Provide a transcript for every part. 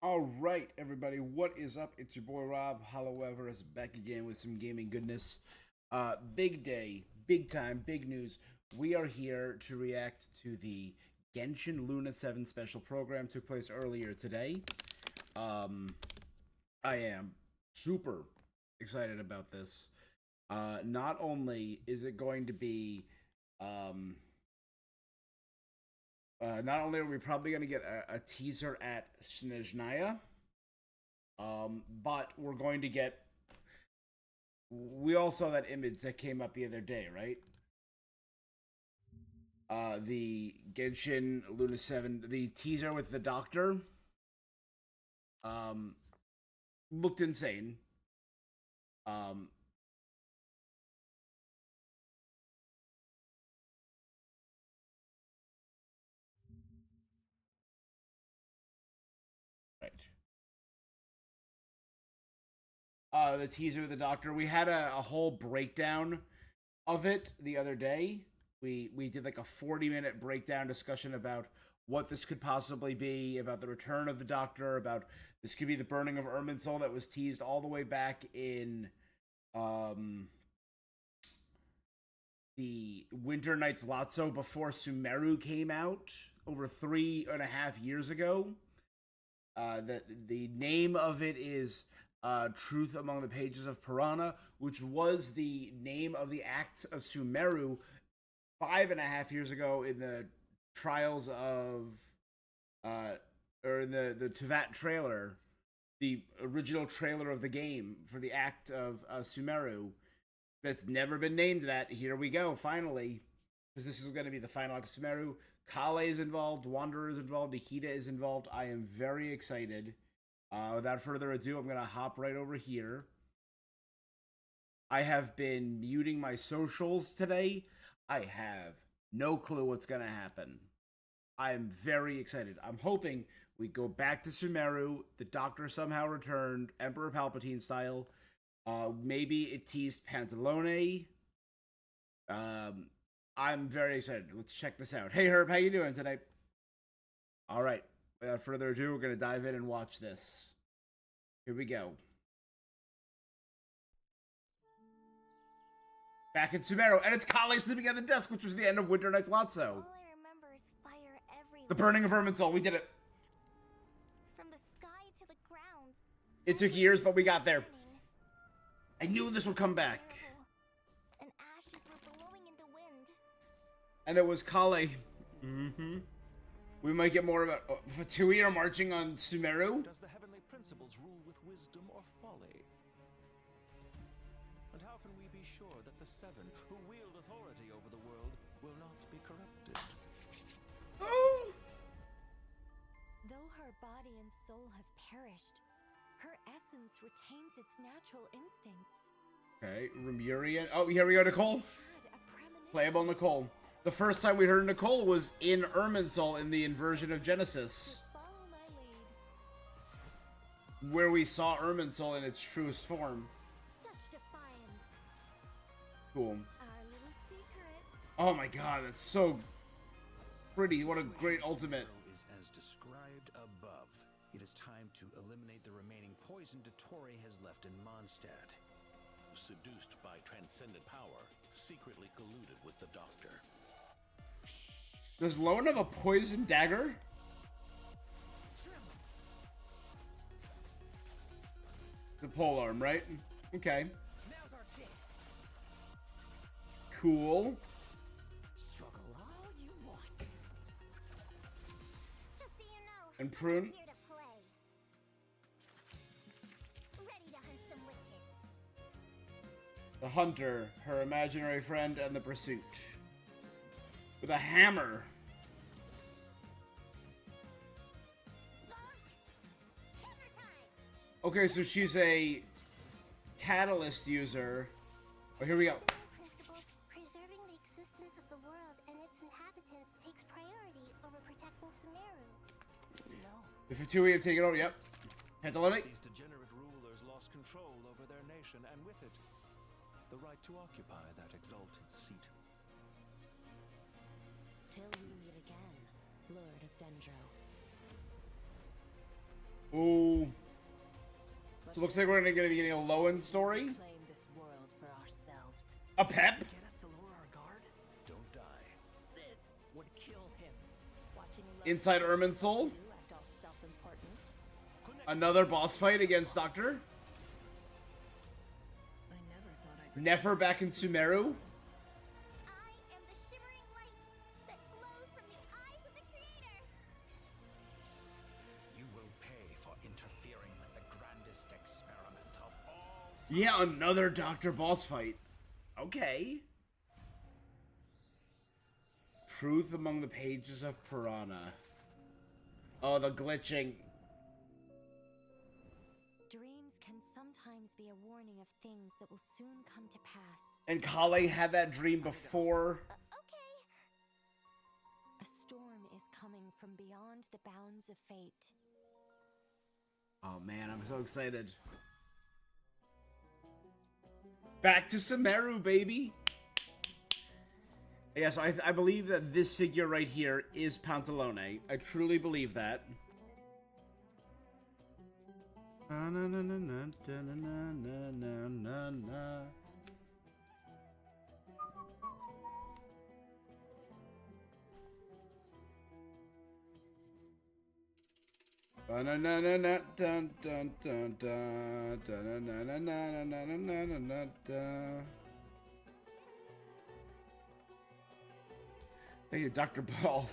All right, everybody, what is up? It's your boy Rob Hollowver is back again with some gaming goodness. Big day, big time, big news. We are here to react to the Genshin Luna 7 special program. Took place earlier today. Um, I am super excited about this. Not only is it going to be, um, not only are we probably going to get a teaser at Snezhnaya, but we're going to get. We all saw that image that came up the other day, right? The Genshin Luna 7, the teaser with the doctor, um, looked insane. Um, right. The teaser with the doctor, we had a whole breakdown of it the other day. We did like a 40-minute breakdown discussion about what this could possibly be, about the return of the Doctor, about this could be the burning of Irminsul that was teased all the way back in um, the Winter Nights Lotso before Sumeru came out over 3.5 years ago. The name of it is Truth Among the Pages of Piranha, which was the name of the act of Sumeru 5.5 years ago in the trials of uh or in the Tevat trailer, the original trailer of the game for the act of Sumeru. That's never been named that. Here we go, finally, because this is going to be the final act of Sumeru. Kale is involved, Wanderer is involved, Nikita is involved. I am very excited. Without further ado, I'm going to hop right over here. I have been muting my socials today. I have no clue what's going to happen. I'm very excited. I'm hoping we go back to Sumeru. The Doctor somehow returned, Emperor Palpatine style. Maybe it teased Pantalone. I'm very excited. Let's check this out. Hey Herb, how you doing tonight? All right. Without further ado, we're gonna dive in and watch this. Here we go. Back in Sumeru, and it's Kale sleeping at the desk, which was the end of Winter Night's Lotso. All I remember is fire everywhere. The burning of Irminsul. We did it. From the sky to the ground. It took years, but we got there. I knew this would come back. And ashes were blowing in the wind. And it was Kale. Mm-hmm. We might get more about Fatui are marching on Sumeru. Does the heavenly principles rule with wisdom or folly? And how can we be sure that the seven who wield authority over the world will not be corrupted? Oh! Though her body and soul have perished, her essence retains its natural instincts. Okay, Remurian. Oh, here we go, Nicole. Playable Nicole. The first time we heard Nicole was in Irminsul in the inversion of Genesis, where we saw Irminsul in its truest form. Such defiance. Cool. Our little secret. Oh my god, that's so pretty. What a great ultimate. Is as described above. It is time to eliminate the remaining poison Dottore has left in Mondstadt. Seduced by transcendent power, secretly colluded with the Doctor. Does Lowen have a poison dagger? The polearm, right? Okay. Cool. Struggle all you want. Just so you know, And Prune? I'm here to play. Ready to hunt some witches. The hunter, her imaginary friend, and the pursuit. With a hammer. Hammer time. Okay, so she's a catalyst user. Oh, here we go. Principles, preserving the existence of the world and its inhabitants takes priority over protecting Sumeru. No. The Fatui have taken over, yep. Pantalone. These degenerate rulers lost control over their nation, and with it, the right to occupy that exalted seat. Till we meet again, Lord of Dendro. Ooh. So it looks like we're gonna be getting a Lowen story. Claim this world for ourselves. A pep? Get us to lower our guard? Don't die. This would kill him. Watching Inside Irminsul. you act all self-important. Another boss fight against Doctor. I never thought I'd Nefer back in Sumeru. I am the shimmering light that glows from the eyes of the Creator. You will pay for interfering with the grandest experiment of all. Yeah, another Doctor boss fight. Okay. Truth among the pages of Piranha. Oh, the glitching. Dreams can sometimes be a warning of things that will soon come to pass. And Kale had that dream before. Okay. A storm is coming from beyond the bounds of fate. Oh man, I'm so excited. Back to Sumeru, baby! Yeah, so I believe that this figure right here is Pantalone. I truly believe that. Thank you, Dr. Ball.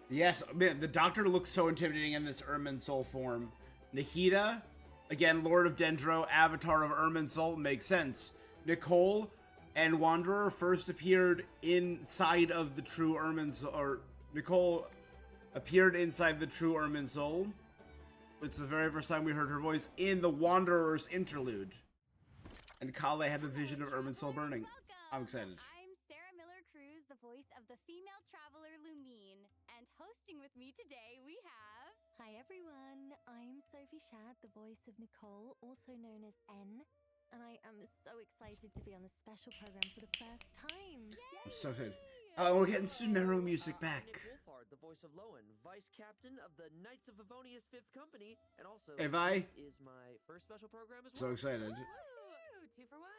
Yes, man, the Doctor looks so intimidating in this Irminsul form. Nahida, again, Lord of Dendro, Avatar of Irminsul, makes sense. Nicole and Wanderer first appeared inside of the true Irminsul, or Nicole appeared inside the true Irminsul. It's the very first time we heard her voice in the Wanderer's interlude. And Kale had the vision of Irminsul burning. I'm excited. I'm Sarah Miller Cruz, the voice of the female traveler Lumine, and hosting with me today we have. Hi everyone, I'm Sophie Shad, the voice of Nicole, also known as N, and I am so excited to be on this special program for the first time. I'm so excited. Oh, we're getting Sumeru music back. Nick Wolfhard, the voice of Lowen, vice captain of the Knights of Avonia's 5th Company, and also Hey, Vi. this is my first special program as So well. excited. Woo! 2 for 1.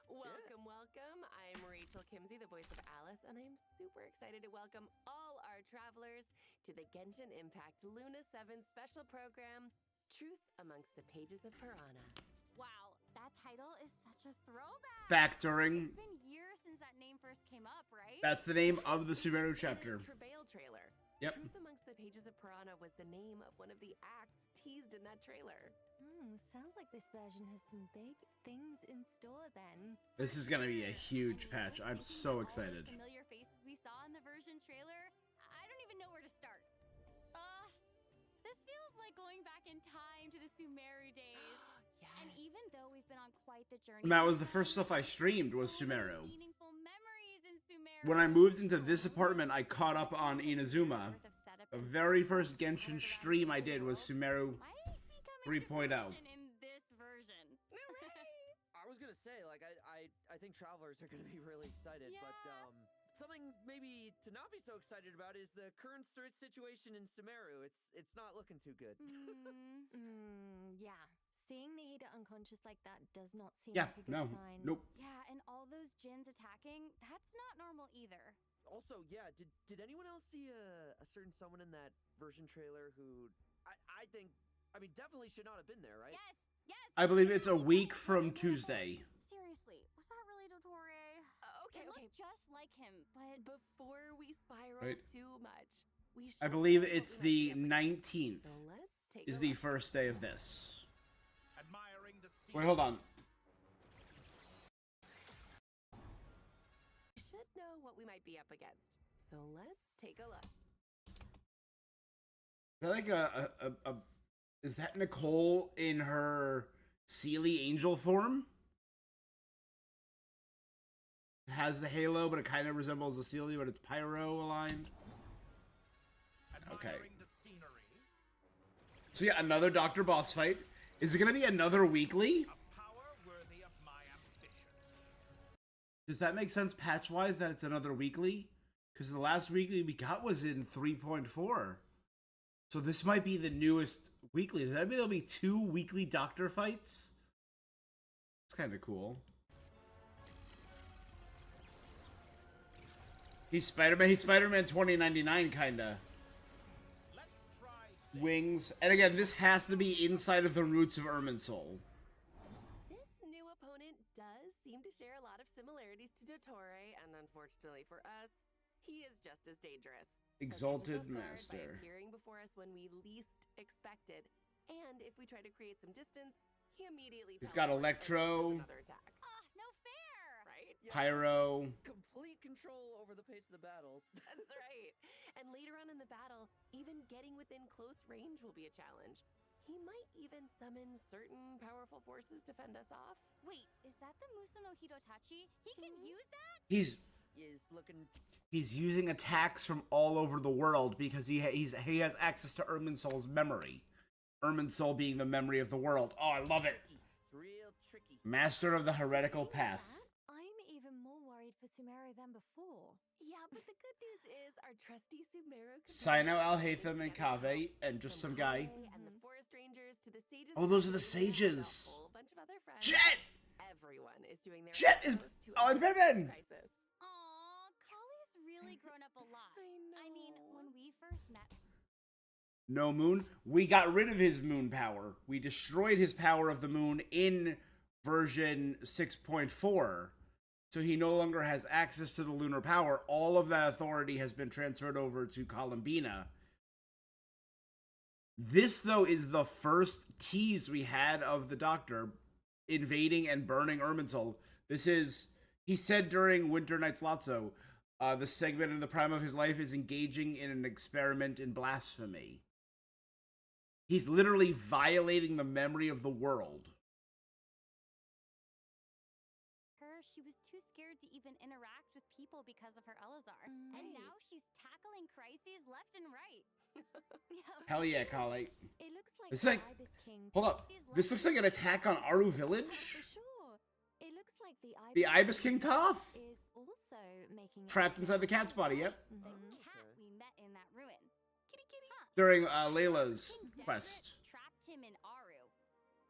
Welcome, welcome. I'm Rachel Kimsey, the voice of Alice, and I'm super excited to welcome all our travelers to the Genshin Impact Luna 7 special program, Truth Amongst the Pages of Piranha. Wow, that title is such a throwback. Back during. It's been years since that name first came up, right? That's the name of the Sumeru chapter. The Travail trailer. Yep. Truth Amongst the Pages of Piranha was the name of one of the acts teased in that trailer. Sounds like this version has some big things in store then. This is gonna be a huge patch. I'm Thinking so of all excited. those familiar faces we saw in the version trailer. I don't even know where to start. This feels like going back in time to the Sumeru days. Yes. And even though we've been on quite the journey, And that was the first stuff I streamed was so many Sumeru. meaningful memories in Sumeru. When I moved into this apartment, I caught up on Inazuma. Worth of setup The and very first build Genshin for the stream I Navajo did was world Sumeru might be coming to 3.0. fruition in this version. I was gonna say, like, I think travelers are gonna be really excited, but Yeah. something maybe to not be so excited about is the current situation in Sumeru. It's not looking too good. Yeah. Seeing Nahida unconscious like that does not seem Yeah, like a good no, sign. nope. Yeah, and all those djinns attacking, that's not normal either. Also, yeah, did anyone else see a certain someone in that version trailer who I think, I mean, definitely should not have been there, right? Yes, yes. I believe it's a week from Tuesday. Seriously, was that really Dottore? Okay, It okay. looked just like him, but Before we spiral Right. too much, we I should believe know what it's we the might be up against. 19th So let's take is a the look. first day of this. Admiring the sea. Wait, hold on. We should know what we might be up against. So let's take a look. Is that like is that Nicole in her Sealy Angel form? It has the halo, but it kind of resembles the Sealy, but it's pyro aligned. Okay. Admiring the scenery. So yeah, another Doctor boss fight. Is it gonna be another weekly? A power worthy of my ambition. Does that make sense patch-wise that it's another weekly? Because the last weekly we got was in 3.4. So this might be the newest Weekly. Does that mean there'll be 2 weekly Doctor fights? It's kind of cool. He's Spider-Man. He's Spider-Man 2099, kinda. Wings. And again, this has to be inside of the roots of Irminsul. This new opponent does seem to share a lot of similarities to Dottore, and unfortunately for us, he is just as dangerous. Exalted He'll catch us off guard Master. by appearing before us when we least expected, and if we try to create some distance, he immediately He's got teleports and Electro. launches another attack. Ah, no fair! Right? Pyro. Complete control over the pace of the battle. That's right. And later on in the battle, even getting within close range will be a challenge. He might even summon certain powerful forces to fend us off. Wait, is that the Muso no Hidotachi? He can use that? He's Is looking. he's using attacks from all over the world because he has access to Irminsul's memory. Irminsul being the memory of the world. Oh, I love it. It's real tricky. Master of the heretical Saying path. that, I'm even more worried for Sumeru than before. Yeah, but the good news is our trusty Sumeru. Sino, Alhaitham, and Kaveh, and just some guy. And the forest rangers to the sages. Oh, those are the and sages. A whole bunch of other friends. Jet! Everyone is doing their Jet is- utmost to oh, and avert Batman! this crisis. Aw, Kali's really grown up a lot. I mean, know. when we first met. No moon. We got rid of his moon power. We destroyed his power of the moon in version 6.4. So he no longer has access to the lunar power. All of that authority has been transferred over to Columbina. This, though, is the first tease we had of the Doctor invading and burning Irminsul. This is, he said during Winter Night's Lotso, the segment in the prime of his life is engaging in an experiment in blasphemy. He's literally violating the memory of the world. She was too scared to even interact with people because of her Elazar. And now she's tackling crises left and right. Hell yeah, Kale. It looks like It's the like- Ibis King. Hold up. This looks like an attack on Aru For Village. sure. It looks like The Ibis King Toph. is also making it Trapped up inside the to cat's body, yep. Mhm. The cat we met in that ruin. Kitty kitty. Huh. During Layla's King quest. Deseret trapped him in Aru.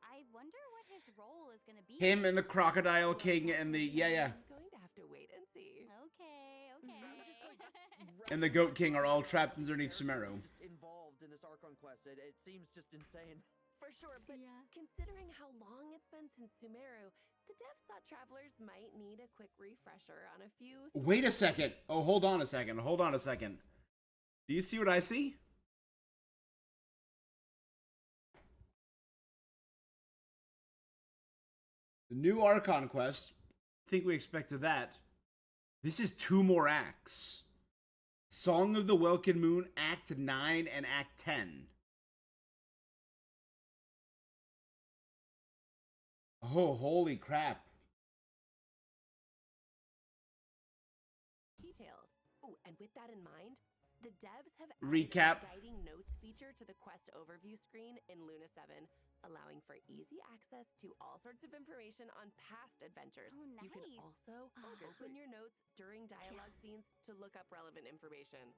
I wonder what his role is going to be. Him and the Crocodile King and the, yeah. I'm going to have to wait and see. Okay, okay. And the Goat King are all trapped underneath Sumeru. Involved in this Archon quest. It seems just insane. For sure, but Yeah. considering how long it's been since Sumeru, the devs thought travelers might need a quick refresher on a few. Wait a second. Oh, hold on a second. Hold on a second. Do you see what I see? The new Archon quest. I think we expected that. This is 2 more acts. Song of the Welkin Moon, Act 9 and Act 10. Oh, holy crap. Details. Oh, and with that in mind, the devs have added Recap. a guiding notes feature to the quest overview screen in Luna 7, allowing for easy access to all sorts of information on past adventures. Oh, You can nice. also open your notes during dialogue scenes to look up relevant information.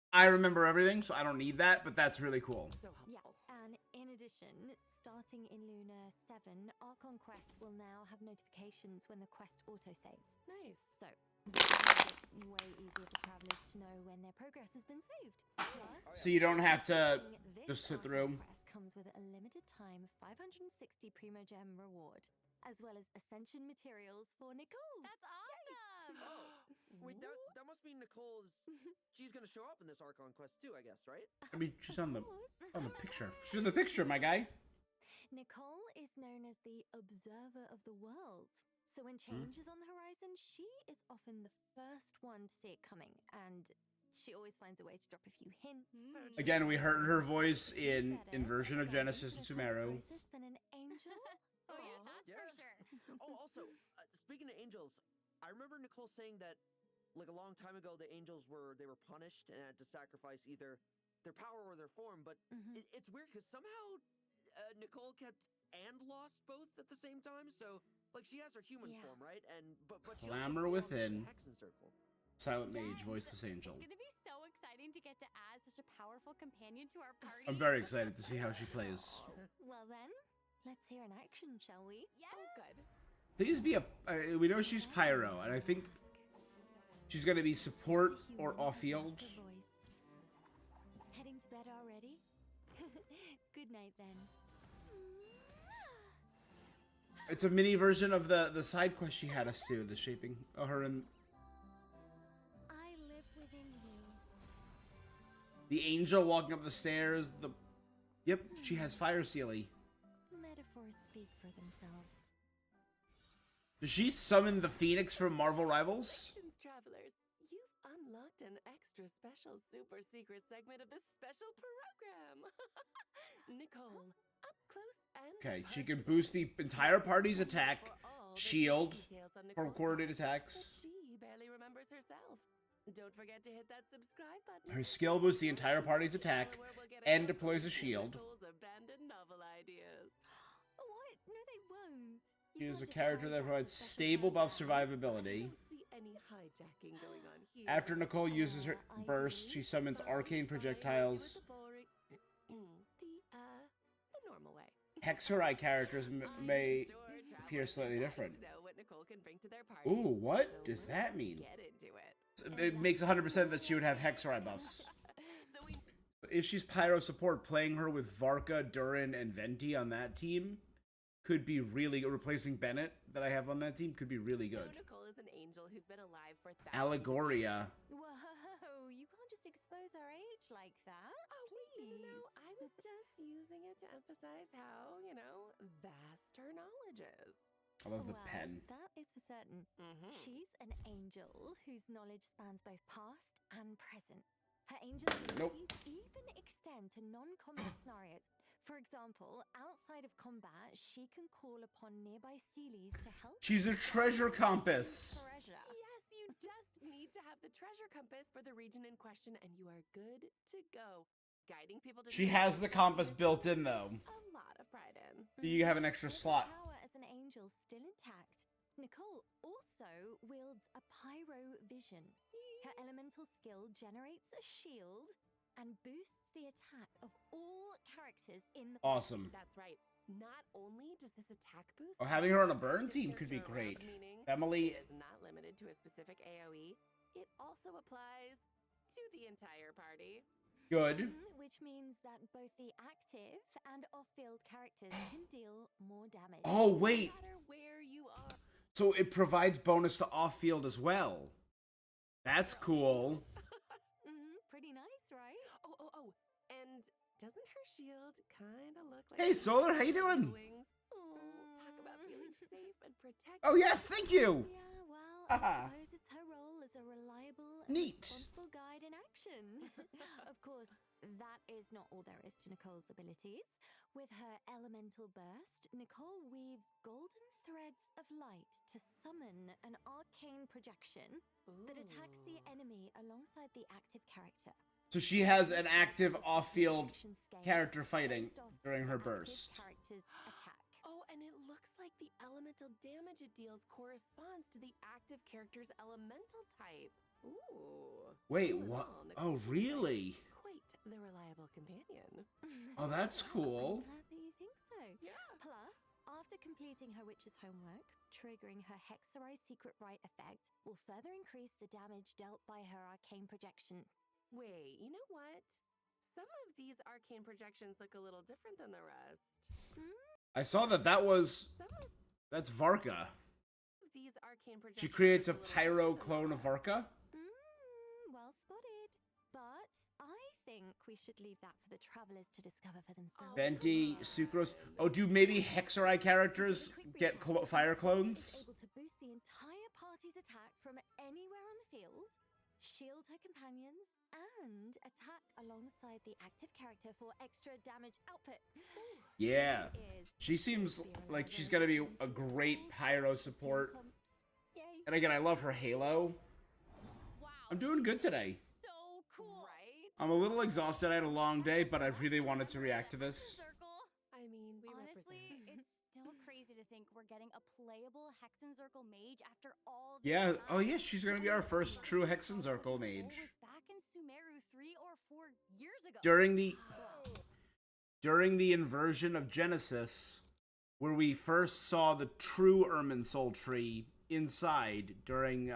I remember everything, so I don't need that, but that's really cool. So Yeah, helpful. and in addition, starting in Luna 7, Archon Quest will now have notifications when the quest autosaves. Nice. So, this will make it way easier for travelers to know when their progress has been saved. Plus, So you don't have to this just sit Archon through. Quest comes with a limited time 560 Primo Gem reward, as well as Ascension materials for Nicole. That's awesome. Wait, that must mean Nicole is. She's gonna show up in this Archon quest too, I guess, right? I mean, she's on the course. picture. She's in the picture, my guy. Nicole is known as the observer of the world. So when change is on the horizon, she is often the first one to see it coming, and she always finds a way to drop a few hints. Again, we heard her voice in Better version of to Genesis and guide Sumeru. process than an angel. Oh, yeah, that's Yeah. for sure. Oh, also, speaking of angels, I remember Nicole saying that, like a long time ago, the angels were punished and had to sacrifice either their power or their form. But it's weird because somehow Nicole kept and lost both at the same time. So, like, she has her human Yeah. form, right? And but she Clamor also belongs to within. the Hexen Circle. Silent Mage, Yes. voiceless angel. It's going to be so exciting to get to add such a powerful powerful companion to our party. I'm very excited to see how she plays. Well then, let's hear an action, shall we? Yes. Oh, good. Please be a. We know she's Pyro, and I think she's gonna be support or off-field. Heading to bed already? Good night then. It's a mini version of the side quest she had us do, the shaping of her and I live within you. the angel walking up the stairs. Yep, she has Fire Sealy. Metaphors speak for themselves. Does she summon the Phoenix from Marvel Rivals? Congratulations, travelers. You've unlocked an extra special super secret segment of this special program. Nicole, up close and Okay, she personal. can boost the entire party's attack, For all the shield, details on for Nicole's coordinated life attacks. that she barely remembers herself. Don't forget to hit that subscribe button. Her skill boosts the entire party's attack Where we'll get and a deploys a couple of shield. Nicole's abandoned novel ideas. What? No, they won't. She You is a can't just character that hijack provides the special stable buff program. I survivability. don't see any hijacking going on here. After Nicole uses her I burst, do. she summons Fine, arcane fine, projectiles. we'll do it the boring, the normal way. Hexerai characters I'm may sure appear travelers slightly are dying different. to know what Nicole can bring to their party. Ooh, what So does that let's mean? Get into it. It makes 100% that she would have Hexerai buffs. So we If she's Pyro support, playing her with Varka, Durin, and Venti on that team could be really replacing Bennett that I have on that team could be really know good. Nicole is an angel who's been alive for thousands of Allegoria. Whoa, you can't just expose our age like that. Oh, Please. no, I was just using it to emphasize how, vast her knowledge is. I love the Well, pen. that is for certain. Mm-hmm. She's an angel whose knowledge spans both past and present. Her angel Nope. abilities even extend to non-combat scenarios. For example, outside of combat, she can call upon nearby Sealies to help. She's a treasure compass. Treasure. Yes, you just need to have the treasure compass for the region in question, and you are good to go. Guiding people to She has the compass built in, though. a lot of pride in. So you have an extra With her slot. power as an angel still intact, Nicole also wields a pyro vision. Her elemental skill generates a shield and boosts the attack of all characters in the Awesome. That's right. Not only does this attack boost, Oh, having her on a burn active team could be character great. around, meaning Emily, it is not limited to a specific AoE. It also applies to the entire party. good. which means that both the active and off-field characters can deal more damage. Oh, wait. No matter where you are. So it provides bonus to off-field as well. That's cool. Pretty nice, right? Oh. And doesn't her shield kind of look like... Hey, Solar, how you doing? Wings? Oh, talk about feeling safe and protected. Oh, yes, thank you. Yeah, well, Haha. I suppose it's her role as a reliable and Neat. responsible guide in action. Of course, that is not all there is to Nicole's abilities. With her elemental burst, Nicole weaves golden threads of light to summon an arcane projection that attacks the enemy alongside the active character. So she has an active off-field Projection scale character fighting based off during her the active burst. character's attack. Oh, and it looks like the elemental damage it deals corresponds to the active character's elemental type. Ooh. Wait, All in what? all, Oh, Nicole seems like really? Quite the reliable companion. Oh, that's cool. I'm glad that you think so. Yeah. Plus, after completing her witch's homework, triggering her Hexerai secret rite effect will further increase the damage dealt by her arcane projection. Wait, you know what? Some of these arcane projections look a little different than the rest. I saw that was... Some of That's Varka. these arcane projections She creates a look little pyro different clone than of the rest. Varka? Well spotted. But I think we should leave that for the travelers to discover for themselves. Venti, Sucrose. Oh, do maybe Hexerai characters get fire clones? Able to boost the entire party's attack from anywhere on the field, shield her companions, and attack alongside the active character for extra damage output. Yeah. She She seems like she's gonna be a great pyro support. Yay. And again, I love her Halo. Wow. I'm doing good today. So cool. Right? I'm a little exhausted. I had a long day, but I really wanted to react to this. Circle. I mean, we Honestly, represent. it's still crazy to think we're getting a playable Hexenzirkel mage after all this Yeah. time. Oh, yeah. She's gonna be our first true Like, Hexenzirkel Nicole mage. was back in Sumeru 3 or 4 years ago. During the inversion of Genesis, where we first saw the true Irminsul tree inside during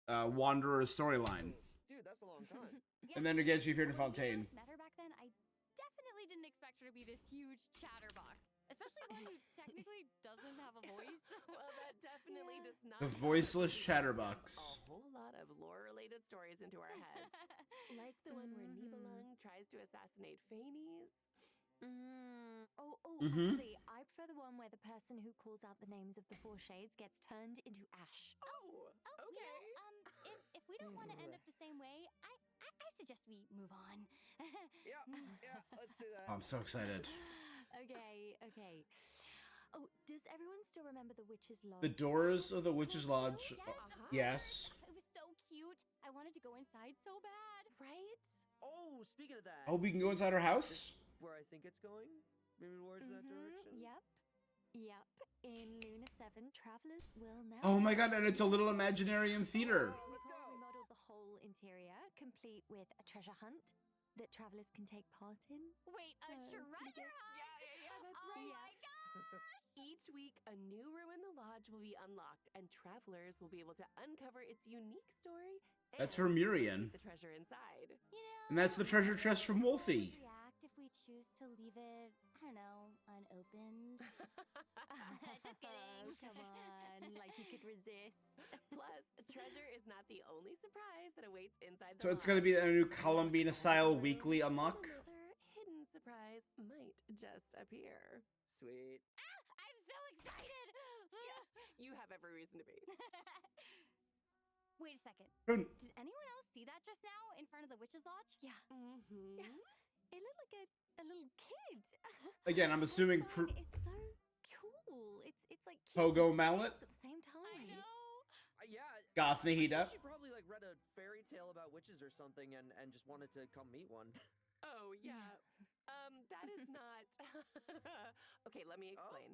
Wanderer's storyline. Dude, that's a long time. And then again, she appeared in When we Fontaine. first met her back then, I definitely didn't expect her to be this huge chatterbox. Especially one who technically doesn't have a voice. Well, that definitely does not. The help. voiceless We chatterbox. A whole lot of lore-related stories into our heads, like the one where Nibelung tries to assassinate Phanes. Actually, I prefer the one where the person who calls out the names of the four shades gets turned into ash. Oh, okay. If we don't want to end up the same way, I suggest we move on. Yeah, let's do that. I'm so excited. Okay. Oh, does everyone still remember the Witch's Lodge? The doors of the Witch's Lodge. Yes. It was so cute. I wanted to go inside so bad. Right? Oh, speaking of that. Oh, we can go inside her house? Where I think it's going? Maybe towards that direction? Yep. In Luna 7, travelers will now... Oh my god, and it's a little Imaginarium theater. Nicole remodeled the whole interior, complete with a treasure hunt that travelers can take part in. Wait, a So, treasure hunt? Yeah, that's Oh right. my god! Each week, a new room in the lodge will be unlocked, and travelers will be able to uncover its unique story. That's and from Murian. The treasure inside. You know, And that's the treasure chest from Wolfie. React if we choose to leave it, I don't know, unopened. just kidding. Come on, like you could resist. Plus, treasure is not the only surprise that awaits inside the So it's gonna be a new Columbina style weekly unlock. Another hidden surprise might just appear. Sweet. I'm so excited! You have every reason to be. Wait a second. Prune. Did anyone else see that just now in front of the Witch's Lodge? Yeah, Mm-hmm. it looked like a little kid. Again, I'm assuming That sign is so cool. It's like cute Pogo and Mallet? nice at the same time. I know. Yeah. Goth I think Nahida. She probably like read a fairy tale about witches or something and just wanted to come meet one. Oh, yeah. That is not. Okay, let me explain.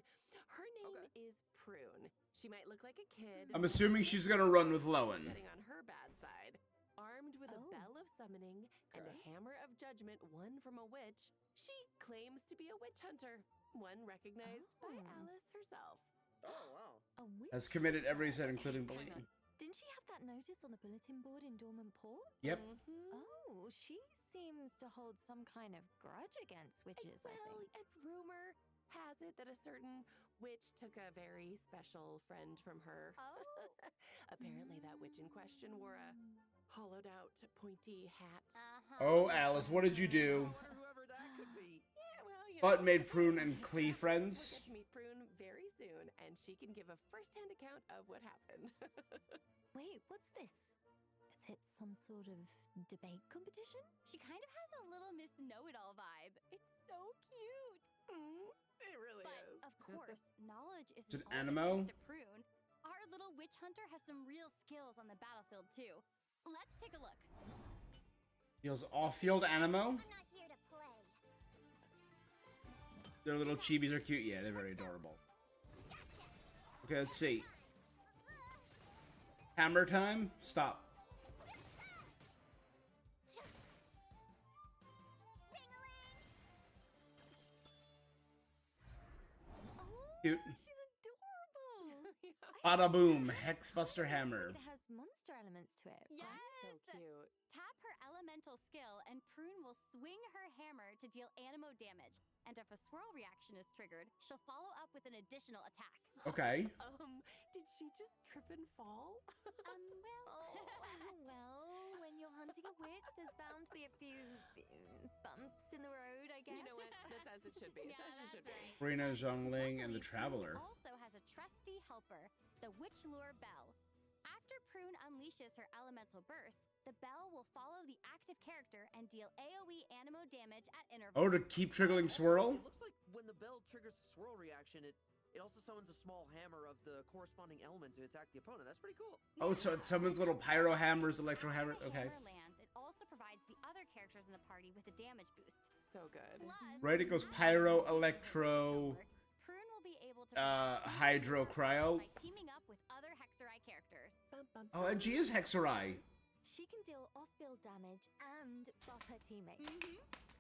Her name is Prune. She might look like a kid. I'm assuming she's gonna run with Lowen. Getting on her bad side. Armed with a Oh. bell of summoning and a hammer of judgment won from a witch, she claims to be a witch hunter, one recognized by Oh. Alice herself. Oh, wow. A witch Has committed every sin, hunter. including Hang bullying. on. Didn't she have that notice on the bulletin board in Dormant Port? Yep. Mhm. Oh, she seems to hold some kind of grudge against witches, I Well, think. a rumor has it that a certain witch took a very special friend from her. Oh. Apparently, that witch in question wore a hollowed out, pointy hat. Oh, Alice, what did you do? Or whoever that could be. Yeah, well, you But know, made Prune and Clee We'll friends? get to meet Prune very soon, and she can give a first-hand account of what happened. Wait, what's this? Is it some sort of debate competition? She kind of has a little Miss Know-It-All vibe. It's so cute. It really But is. of course, knowledge isn't it all that Animo? goes to Prune. Our little witch hunter has some real skills on the battlefield too. Let's take a look. Feels off-field Animo? I'm not here to play. Their little chibis are cute. Yeah, they're very adorable. Okay, let's see. Hammer time? Stop. Cute. She's adorable. Bada boom. Hexbuster hammer. It has monster elements to it. Yes. So cute. Tap her elemental skill, and Prune will swing her hammer to deal animo damage. And if a swirl reaction is triggered, she'll follow up with an additional attack. Okay. Did she just trip and fall? Well, when you're hunting a witch, there's bound to be a few bumps in the road, I guess. You know what? That's as it should be. It's Yeah, as it should that's be. right. Brina, Zhongling, and the Luckily, Traveler. Prune also has a trusty helper, the Witch Lure Bell. After Prune unleashes her elemental burst, the bell will follow the active character and deal AoE animo damage at intervals. Oh, to keep triggering swirl? It looks like when the bell triggers a swirl reaction, it also summons a small hammer of the corresponding element to attack the opponent. That's pretty cool. Oh, so it's someone's little pyro hammers, electro hammer. After the Okay. hammer lands, it also provides the other characters in the party with a damage boost. So good. Plus, Right, it goes after pyro, the electro, Prune will be able to hydro, cryo. by teaming up with other Hexerai characters. Bum, bum, Oh, and she is Hexerai. She can deal off-field damage and buff her teammates.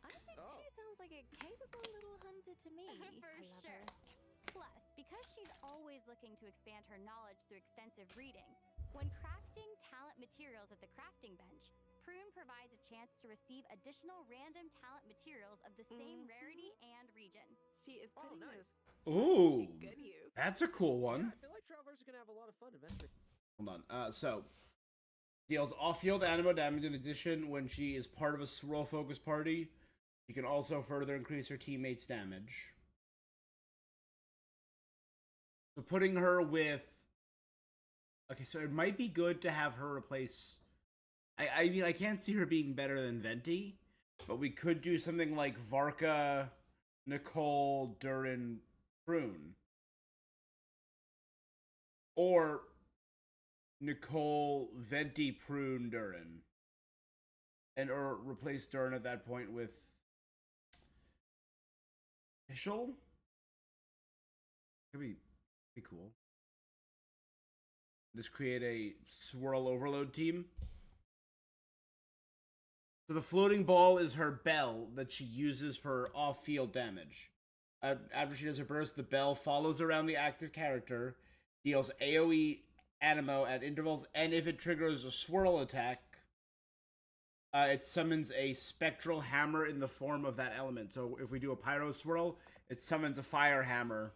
I think she sounds like a capable little hunter to me. For sure. Plus, because she's always looking to expand her knowledge through extensive reading, when crafting talent materials at the crafting bench, Prune provides a chance to receive additional random talent materials of the same rarity and region. She is putting nice. this Ooh, to good use. that's a cool one. I feel like travelers are gonna have a lot of fun adventuring. Hold on. So deals off-field animo damage in addition when she is part of a swirl focus party. She can also further increase her teammates' damage. So putting her with... Okay, so it might be good to have her replace... I mean, I can't see her being better than Venti, but we could do something like Varka, Nicole, Durin, Prune. Or Nicole, Venti, Prune, Durin. Or replace Durin at that point with Fischl? Could be cool. Just create a swirl overload team. So the floating ball is her bell that she uses for off-field damage. After she does her burst, the bell follows around the active character, deals AoE animo at intervals, and if it triggers a swirl attack, it summons a spectral hammer in the form of that element. So if we do a pyro swirl, it summons a fire hammer.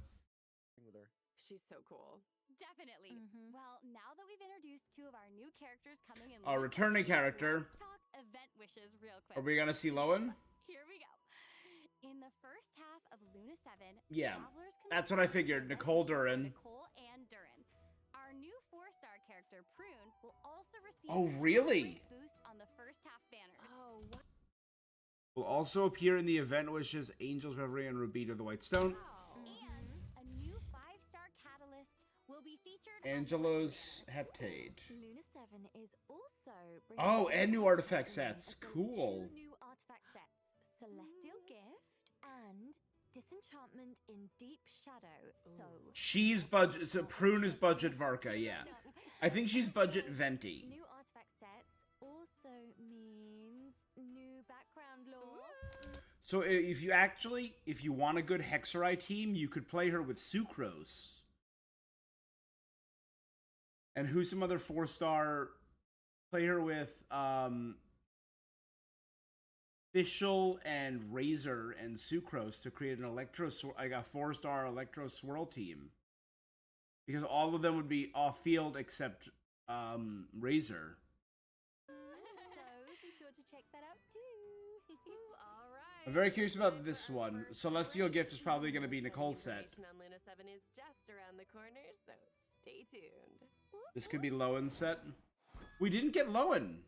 With her. She's so cool. Definitely. Well, now that we've introduced two of our new characters coming in, Our returning character. let's talk event wishes real quick. Are we gonna see Lowen? Here we go. In the first half of Luna 7, Yeah, travelers can that's what I receive figured. event Nicole wishes for Durin. Nicole and Durin. Our new 4-star character, Prune, will also receive Oh, a really? great boost on the first half banners. Oh, what? Will also appear in the event wishes Angel's Reverie and Ruby to the White Stone. And a new 5-star catalyst will be featured Angelo's on the banner. Heptade. Luna 7 is also bringing Oh, out and new new artifact artifacts sets. as well as Cool. 2 new artifact sets, Celestial Gift and Disenchantment in Deep Shadow. So She's budget. So Prune is budget Varka. Yeah, I think she's budget Venti. new artifact sets also means new background lore. So if you want a good Hexerai team, you could play her with Sucrose. And who's some other 4-star? Play her with Fischl and Razor and Sucrose to create an a 4-star Electro Swirl team. Because all of them would be off field except Razor. So be sure to check that out too. All right. I'm very curious about this Our one. first Celestial Gift is probably breakthrough. going to be Nicole's Exciting set. information on Luna 7 is just around the corner, so stay tuned. This could be Lowen's set. We didn't get Lowen.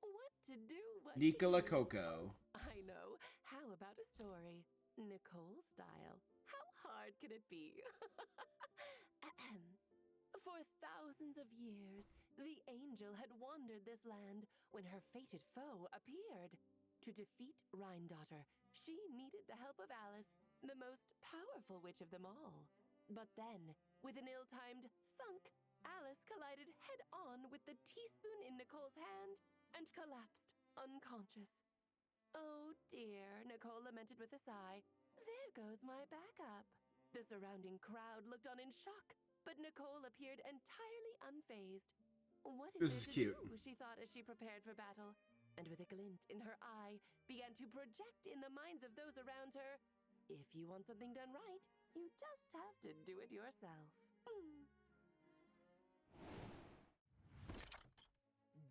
What to do? What Nicola to do? Coco. I know. How about a story? Nicole style. How hard can it be? Ahem. For thousands of years, the angel had wandered this land when her fated foe appeared. To defeat Rhine-daughter, she needed the help of Alice, the most powerful witch of them all. But then, with an ill-timed thunk, Alice collided head-on with the teaspoon in Nicole's hand and collapsed, unconscious. Oh dear, Nicole lamented with a sigh. There goes my backup. The surrounding crowd looked on in shock, but Nicole appeared entirely unfazed. What is This is there to cute. do, she thought as she prepared for battle, and with a glint in her eye, began to project in the minds of those around her. If you want something done right, you just have to do it yourself.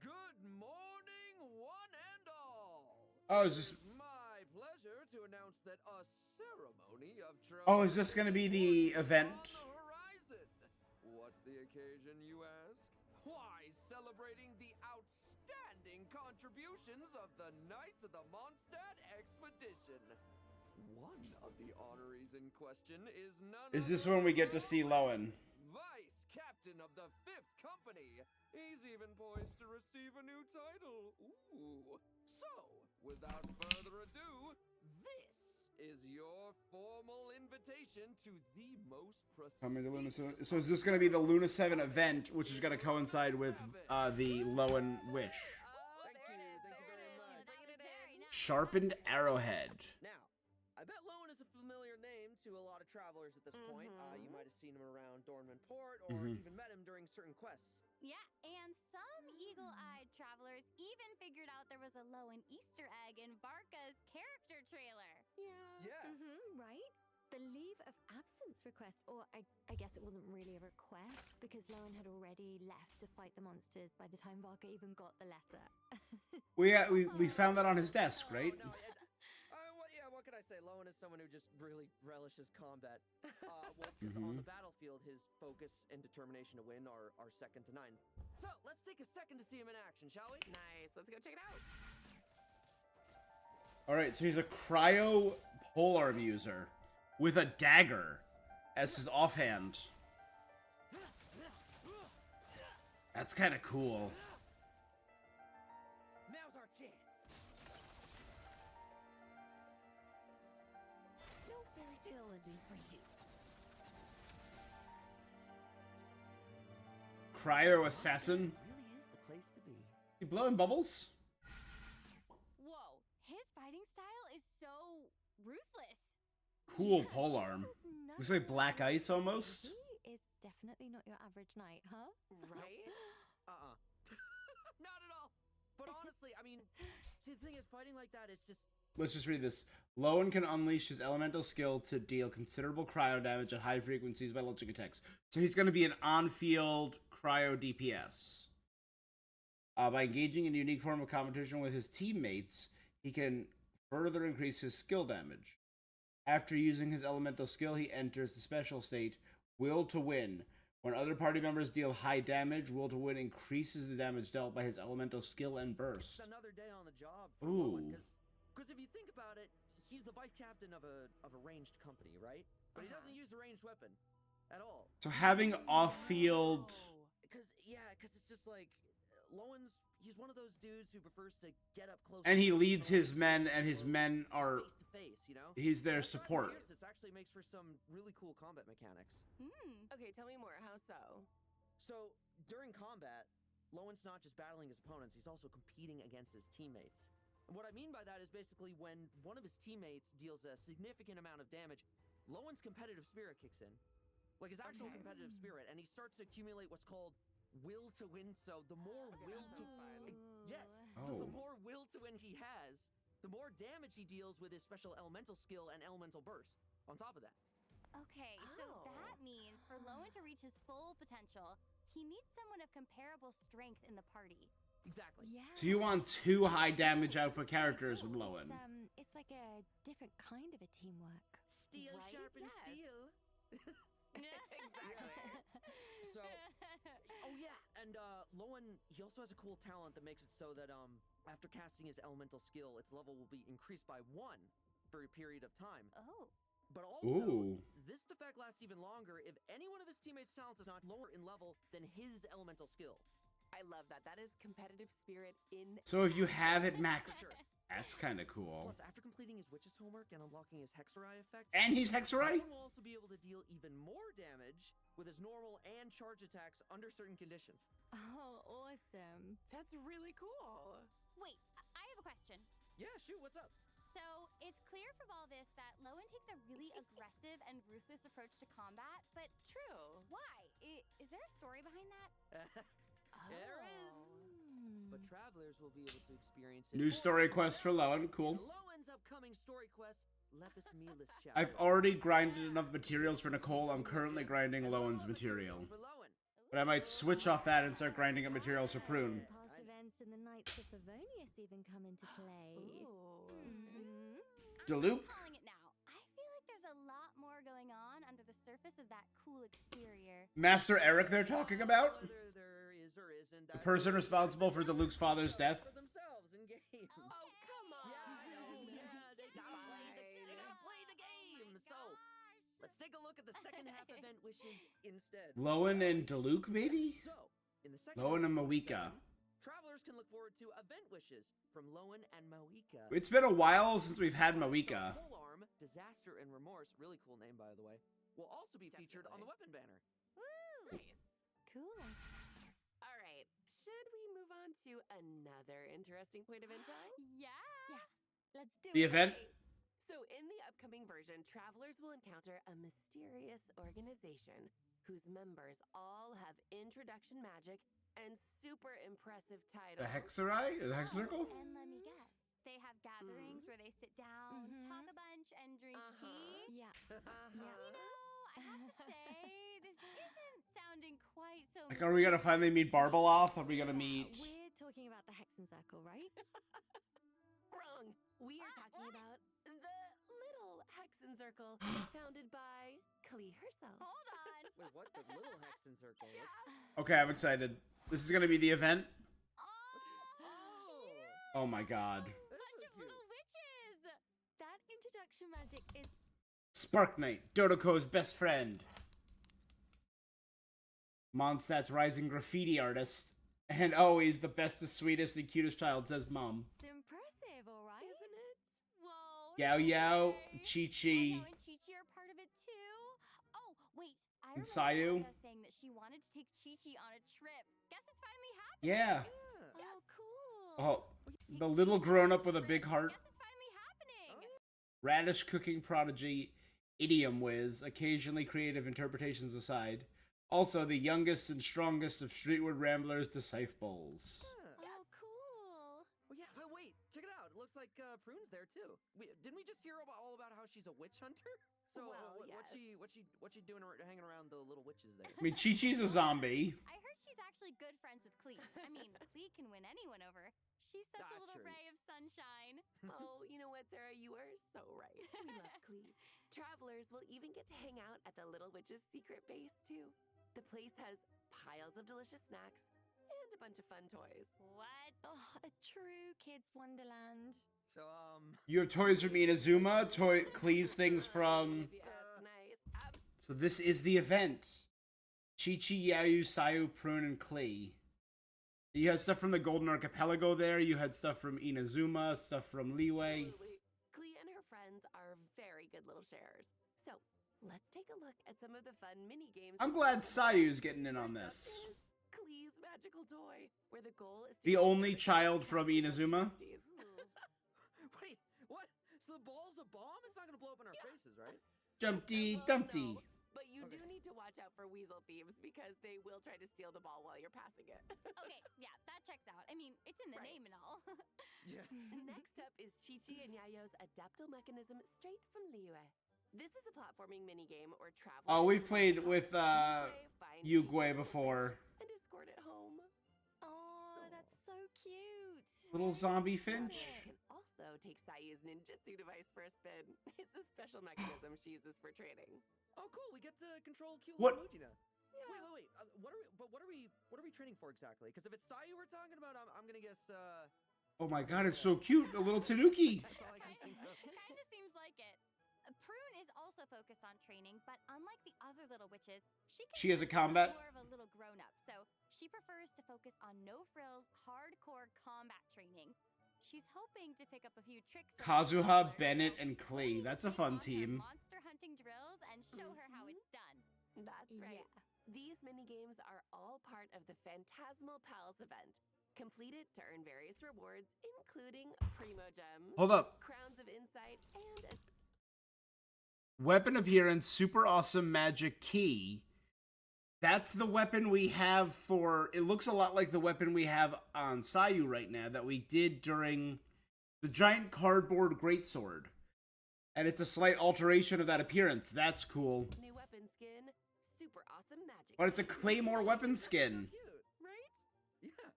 Good morning, one and all. Oh, is this? It's my pleasure to announce that a ceremony of Oh, is this gonna be the event? on the horizon. What's the occasion, you ask? Why, celebrating the outstanding contributions of the Knights of the Mondstadt Expedition. One of the honorees in question is none Is this other when we get to than see Lowen? Vice Captain of the 5th Company. He's even poised to receive a new title. Ooh. So, without further ado, this is your formal invitation to the most Coming to Luna 7. prestigious So is this going to be the Luna 7 event, which is going to coincide with the Lowen Wish? Oh, Thank there you, it is. thank you There very it is. much. She's bringing it Very in. nice. Sharpened arrowhead. Now, I bet Lowen is a familiar name to a lot of travelers at this point. You might have seen him around Dornman Port or even met him during certain quests. Yeah, and some eagle-eyed travelers even figured out there was a Lowen Easter egg in Barca's character trailer. Yeah. Right? The leave of absence request, or I guess it wasn't really a request because Lowen had already left to fight the monsters by the time Varka even got the letter. We found that on his desk, right? Oh, no, what can I say? Lowen is someone who just really relishes combat. Well, because on the battlefield, his focus and determination to win are second to none. So, let's take a second to see him in action, shall we? Nice. Let's go check it out. All right, so he's a cryo polearm user with a dagger as his offhand. That's kind of cool. Now's our chance. No fairy tale ending for you. Cryo assassin. Really is the place to be. You blowing bubbles? Whoa, his fighting style is so ruthless. Cool polearm. Looks like black ice almost. He is definitely not your average knight, huh? Right? Not at all. But honestly, I mean, see, the thing is, fighting like that is just... Let's just read this. Lowen can unleash his elemental skill to deal considerable cryo damage at high frequencies by launching attacks. So he's going to be an on-field cryo DPS. By engaging in a unique form of competition with his teammates, he can further increase his skill damage. After using his elemental skill, he enters the special state, Will to Win. When other party members deal high damage, Will to Win increases the damage dealt by his elemental skill and burst. It's another day on the job for Ooh. Lowen, because if you think about it, he's the vice captain of a ranged company, right? But he doesn't use a ranged weapon at all. So having off-field... Because it's just like, he's one of those dudes who prefers to get up close. And he leads his men, and his men are... face to face, you know? He's their And starting support. here, this actually makes for some really cool combat mechanics. Okay, tell me more. How so? So, during combat, Lowen's not just battling his opponents, he's also competing against his teammates. And what I mean by that is basically when one of his teammates deals a significant amount of damage, Lowen's competitive spirit kicks in. Like his actual competitive spirit, and he starts to accumulate what's called will to win. So the more will to yes, so the more will to win he has, the more damage he deals with his special elemental skill and elemental burst. On top of that. Okay, so that means for Lowen to reach his full potential, he needs someone of comparable strength in the party. Exactly. Yeah. So you want two high damage output characters with Lowen. It's like a different kind of a teamwork. Steel Right? sharpens Yes. steel. Exactly. So, oh yeah, and Lowen, he also has a cool talent that makes it so that after casting his elemental skill, its level will be increased by 1 for a period of time. Oh. But also, Ooh. this effect lasts even longer if any one of his teammates' talents is not lower in level than his elemental skill. I love that. That is competitive spirit in. So if you have it maxed, Sure. that's kind of cool. Plus, after completing his witch's homework and unlocking his Hexerai effect, And he's Hexerai? Lowen will also be able to deal even more damage with his normal and charge attacks under certain conditions. Oh, awesome. That's really cool. Wait, I have a question. Yeah, shoot, what's up? So, it's clear from all this that Lowen takes a really aggressive and ruthless approach to combat, but True. why? Is there a story behind that? There is. Hmm. But travelers will be able to experience it. New story quest for Lowen. Cool. Lowen's upcoming story quest, Lepus Mealis chapter. I've already grinded enough materials for Nicole. I'm currently grinding Lowen's material. For Lowen. But I might switch off that and start grinding up materials for Prune. Past events and the Knights of Favonius even come into play. Diluc? I'm calling it now. I feel like there's a lot more going on under the surface of that cool exterior. Master Eric they're talking about? Whether there is or isn't, The person responsible for Diluc's father's death? for themselves in game. Oh, come on. Yeah, I know. Yeah, they gotta play the game. So, let's take a look at the second half event wishes instead. Lowen and Diluc, maybe? So, in the second Lowen and half of Mawika. Travelers can look forward to event wishes from Lowen and Moika. It's been a while since we've had Moika. Polearm, Disaster and Remorse, really cool name by the way, will also be featured on the weapon banner. Woo! Nice. Cool. All right. Should we move on to another interesting point of intel? Yeah. Yes. Let's do The it. event? So, in the upcoming version, travelers will encounter a mysterious organization whose members all have introduction magic and super impressive titles. The Hexerai? The Hex Circle? And let me guess. They have gatherings where they sit down, talk a bunch, and drink tea. Yeah. You know, I have to say, this isn't sounding quite so. Like, are we gonna finally meet Barbaloth? Are we gonna meet... We're talking about the Hexen Circle, right? Wrong. We are talking about the Little Hexen Circle, founded by Klee herself. Hold on. Wait, what? The little Hexen Circle? Okay, I'm excited. This is gonna be the event? Oh, Oh my god. bunch of little witches. That introduction magic is Spark Knight, Dodoko's best friend. Mondstadt's rising graffiti artist. And always the bestest, sweetest, and cutest child, says Mom. impressive, all right? Isn't it? Whoa. Yao no Yao, way. Chi-Chi. Oh, and Chi-Chi are part of it too. Oh, wait. I And remember Sayu? Anna saying that she wanted to take Chi-Chi on a trip. Guess it's finally happening. Yeah. Oh, cool. Oh, Take the little Chi-Chi grown on up a with a trip. big heart. Guess it's finally happening. Radish cooking prodigy, idiom whiz, occasionally creative interpretations aside. Also, the youngest and strongest of streetward ramblers to Scythe Bowls. Oh, cool. Oh yeah, wait, check it out. It looks like Prune's there too. Didn't we just hear all about how she's a witch hunter? So Well, what's she doing hanging around the little witches there? I mean, Chi-Chi's a zombie. I heard she's actually good friends with Klee. I mean, Klee can win anyone over. She's such a That's little true. ray of sunshine. Oh, you know what, Sarah? You are so right. We love Klee. Travelers will even get to hang out at the Little Witch's secret base, too. The place has piles of delicious snacks and a bunch of fun toys. What? Oh, a true kid's wonderland. So You have toys from Inazuma, Cleese things from... If you ask nice. So this is the event. Chi-Chi, Yayu, Sayu, Prune, and Klee. You had stuff from the Golden Archipelago there, you had stuff from Inazuma, stuff from Leeway. Absolutely. Klee and her friends are very good little sharers. So, let's take a look at some of the fun mini games. I'm glad Sayu's getting in on First up this. is Klee's magical toy, where the goal is to The collect only different child kinds from of Inazuma? entities. wait, what? So the ball's a bomb? It's not gonna blow up in our faces, right? Jumpty Well, Dumpty. no, but you do need to watch out for weasel thieves because they will try to steal the ball while you're passing it. Okay, yeah, that checks out. I mean, it's in the Right. name and all. Yeah. Next up is Chi-Chi and Yayo's Adaptal Mechanism straight from Liyue. This is a platforming minigame or travel. Oh, we played with, find Yugwe Chi-Chi's before. and escort it home. Oh, that's so cute. Little zombie finch. You can also take Sayu's ninjutsu device for a spin. It's a special mechanism she uses for training. Oh, cool. We get to control cute What? little Muji now. Wait. What are we training for exactly? Because if it's Sayu we're talking about, I'm gonna guess. Oh my god, it's so cute. A little Tanuki. That's all I can think of. Kind of seems like it. Prune is also focused on training, but unlike the other little witches, She has a considers herself combat? more of a little grown-up, so she prefers to focus on no-frills, hardcore combat training. She's hoping to pick up a few tricks. from her Kazuha, travelers, Bennett, so and we'll Klee. need That's to a fun take on her team. Monster hunting drills and show her how it's done. That's right. Yeah. These minigames are all part of the Phantasmal Pals event. Complete it to earn various rewards, including Primo Gems, Hold up. Crowns of Insight, and a Weapon appearance, super awesome magic key. That's the weapon we have for... It looks a lot like the weapon we have on Sayu right now that we did during the giant cardboard greatsword. And it's a slight alteration of that appearance. That's cool. new weapon skin, super awesome magic. But it's a Claymore weapon skin. Cute. right? Yeah.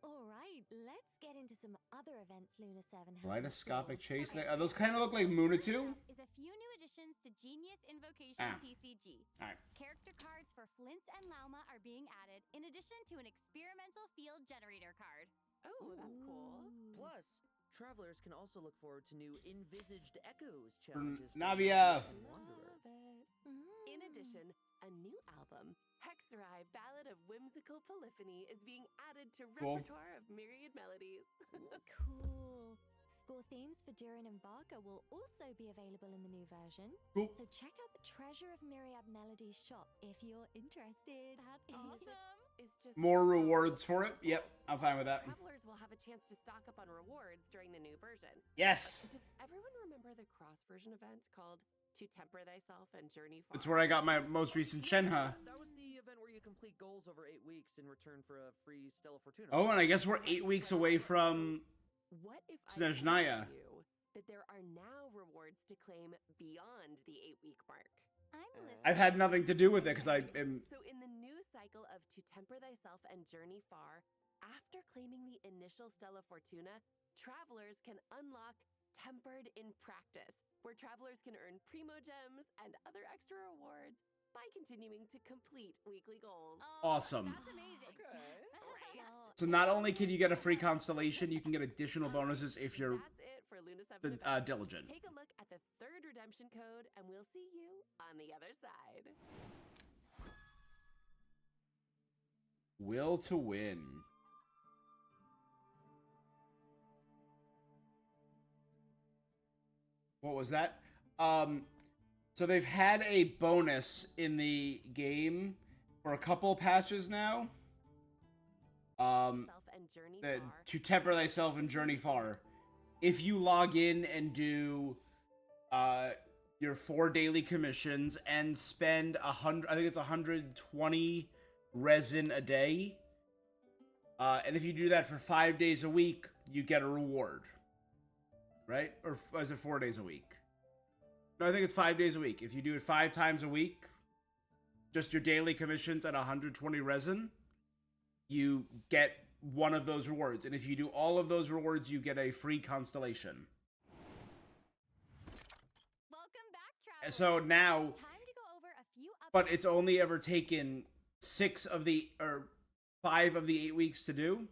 All right, let's get into some other events Luna 7 has. in Kaleidoscopic store. chase. Those kind of look like Munatu. Is a few new additions to Genius Invocation Ah. TCG. Alright. Character cards for Flint and Lauma are being added, in addition to an experimental field generator card. Oh, that's cool. Plus, travelers can also look forward to new envisaged echoes challenges. for Navia. and Wanderer. Love it. In addition, a new album, Hex right. Ballad of Whimsical Polyphony is being added to Cool. repertoire of myriad melodies. Cool. Score themes for Durin and Varga will also be available in the new version. Cool. So check out the Treasure of Myriad Melodies shop if you're interested. That's awesome. It's just More so rewards for it. wonderful. Yep, I'm fine with that. Travelers will have a chance to stock up on rewards during the new version. Yes. Does everyone remember the cross version event called To Temper Thyself and Journey Far? That's where I got my most recent Shenhe. That was the event where you complete goals over 8 weeks in return for a free Stella Fortuna. Oh, and I guess we're 8 weeks away from What if I Snezhnaya. told you that there are now rewards to claim beyond the 8-week mark? I'm listening. I've had nothing to do with it because I am. So in the new cycle of To Temper Thyself and Journey Far, after claiming the initial Stella Fortuna, travelers can unlock Tempered in Practice, where travelers can earn Primo Gems and other extra rewards by continuing to complete weekly goals. Awesome. That's amazing. Right? So not only can you get a free constellation, you can get additional bonuses if you're That's it for Luna 7 events. diligent. Take a look at the third redemption code, and we'll see you on the other side. Will to win. What was that? So they've had a bonus in the game for a couple patches now. Self and Journey Far. To temper thyself and journey far. If you log in and do your 4 daily commissions and spend 100, I think it's 120 resin a day, and if you do that for 5 days a week, you get a reward, right? Or is it 4 days a week? No, I think it's 5 days a week. If you do it 5 times a week, just your daily commissions at 120 resin, you get one of those rewards. And if you do all of those rewards, you get a free constellation. Welcome back, travelers. So now, Time to go over a few but it's only ever taken 5 of the 8 weeks to do.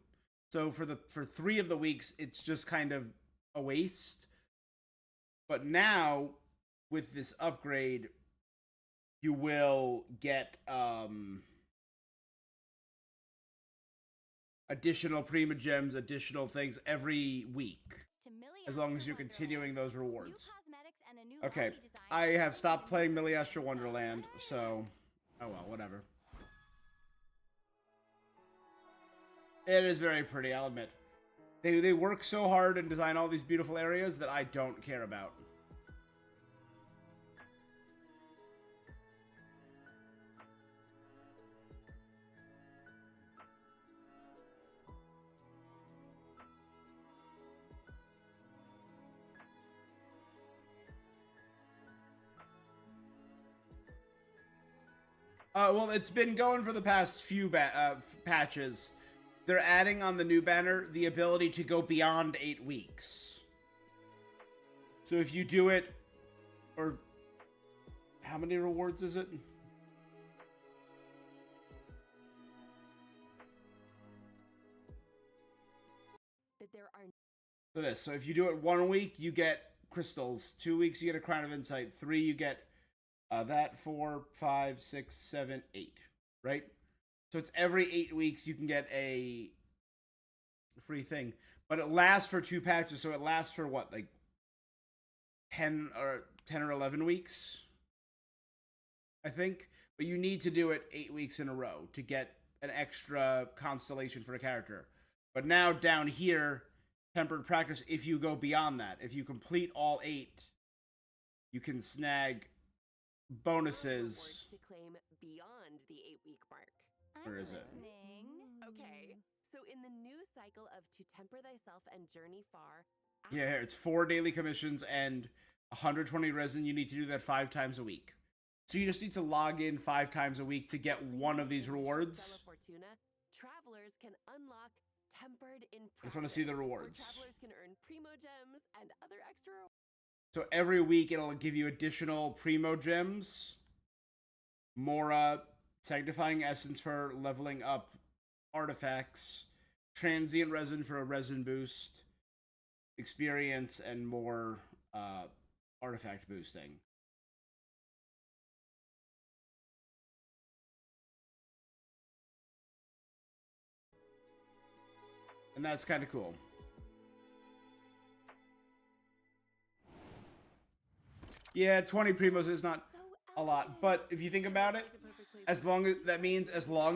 So for 3 of the weeks, it's just kind of a waste. But now, with this upgrade, you will get additional Prima Gems, additional things every week, to as long as you're continuing those rewards. New cosmetics and a new Okay, lobby design. I have stopped playing Milliastra Wonderland, so oh well, whatever. It is very pretty, I'll admit. They work so hard and design all these beautiful areas that I don't care about. Well, it's been going for the past few patches. They're adding on the new banner the ability to go beyond 8 weeks. So if you do it, or how many rewards is it? That there are For this, so if you do it 1 week, you get crystals. 2 weeks, you get a Crown of Insight. 3, you get that. 4, 5, 6, 7, 8. Right? So it's every 8 weeks you can get a free thing. But it lasts for 2 patches, so it lasts for what, like 10 or 11 weeks? I think. But you need to do it 8 weeks in a row to get an extra constellation for a character. But now down here, Tempered Practice, if you go beyond that, if you complete all 8, you can snag bonuses. rewards to claim beyond the 8-week mark. I'm Where is it? listening. Okay, so in the new cycle of To Temper Thyself and Journey Far, Yeah, here, it's 4 daily commissions and 120 resin. You need to do that 5 times a week. So you just need to log in 5 times a week to get one of these Stella rewards. Fortuna, travelers can unlock Tempered in Practice. I just want to see the where rewards. travelers can earn Primo Gems and other extra So every week it'll give you additional Primo Gems, more Sanctifying Essence for leveling up artifacts, Transient Resin for a resin boost, experience, and more artifact boosting. And that's kind of cool. Yeah, 20 primos is not a lot, but if you think about it, as long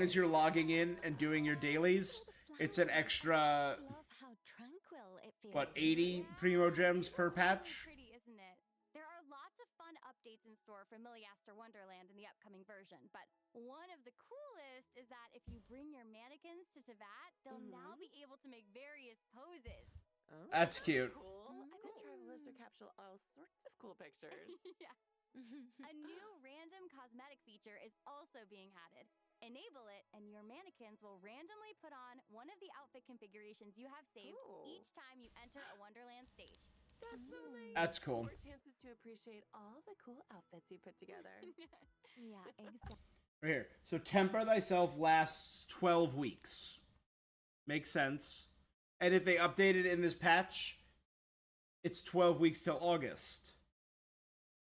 as you're logging in and doing your dailies, it's an extra what, 80 primo gems per patch? Pretty, isn't it? There are lots of fun updates in store for Milliaster Wonderland in the upcoming version, but one of the coolest is that if you bring your mannequins to Teyvat, they'll now be able to make various poses. That's cute. Cool. I bet travelers are capture all sorts of cool pictures. Yeah. A new random cosmetic feature is also being added. Enable it, and your mannequins will randomly put on one of the outfit configurations you have saved each time you enter a Wonderland stage. That's so nice. That's cool. More chances to appreciate all the cool outfits you put together. Yeah, exactly. Right here. So Temper Thyself lasts 12 weeks. Makes sense. And if they update it in this patch, it's 12 weeks till August.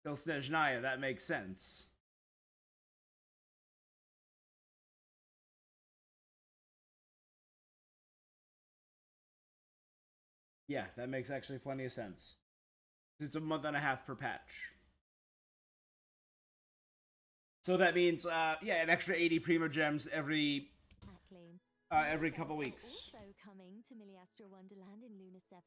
Till Snezhnaya, that makes sense. Yeah, that makes actually plenty of sense. It's a month and a half per patch. So that means, yeah, an extra 80 Primo Gems every couple weeks. Also coming to Milliaster Wonderland in Luna 7,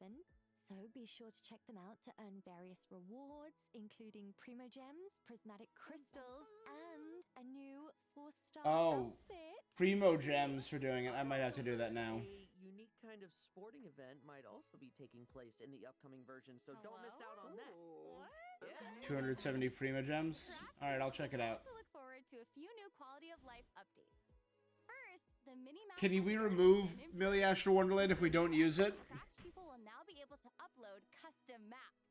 so be sure to check them out to earn various rewards, including Primo Gems, Prismatic Crystals, and a new 4-star outfit. Primo Gems for doing it. I might have to do that now. A unique kind of sporting event might also be taking place in the upcoming version, so don't miss out on that. What? Yeah. 270 Primo Gems? Alright, I'll check it out. Also look forward to a few new quality of life updates. First, the mini map. Can we remove Milliaster Wonderland if we don't use it? People will now be able to upload custom maps.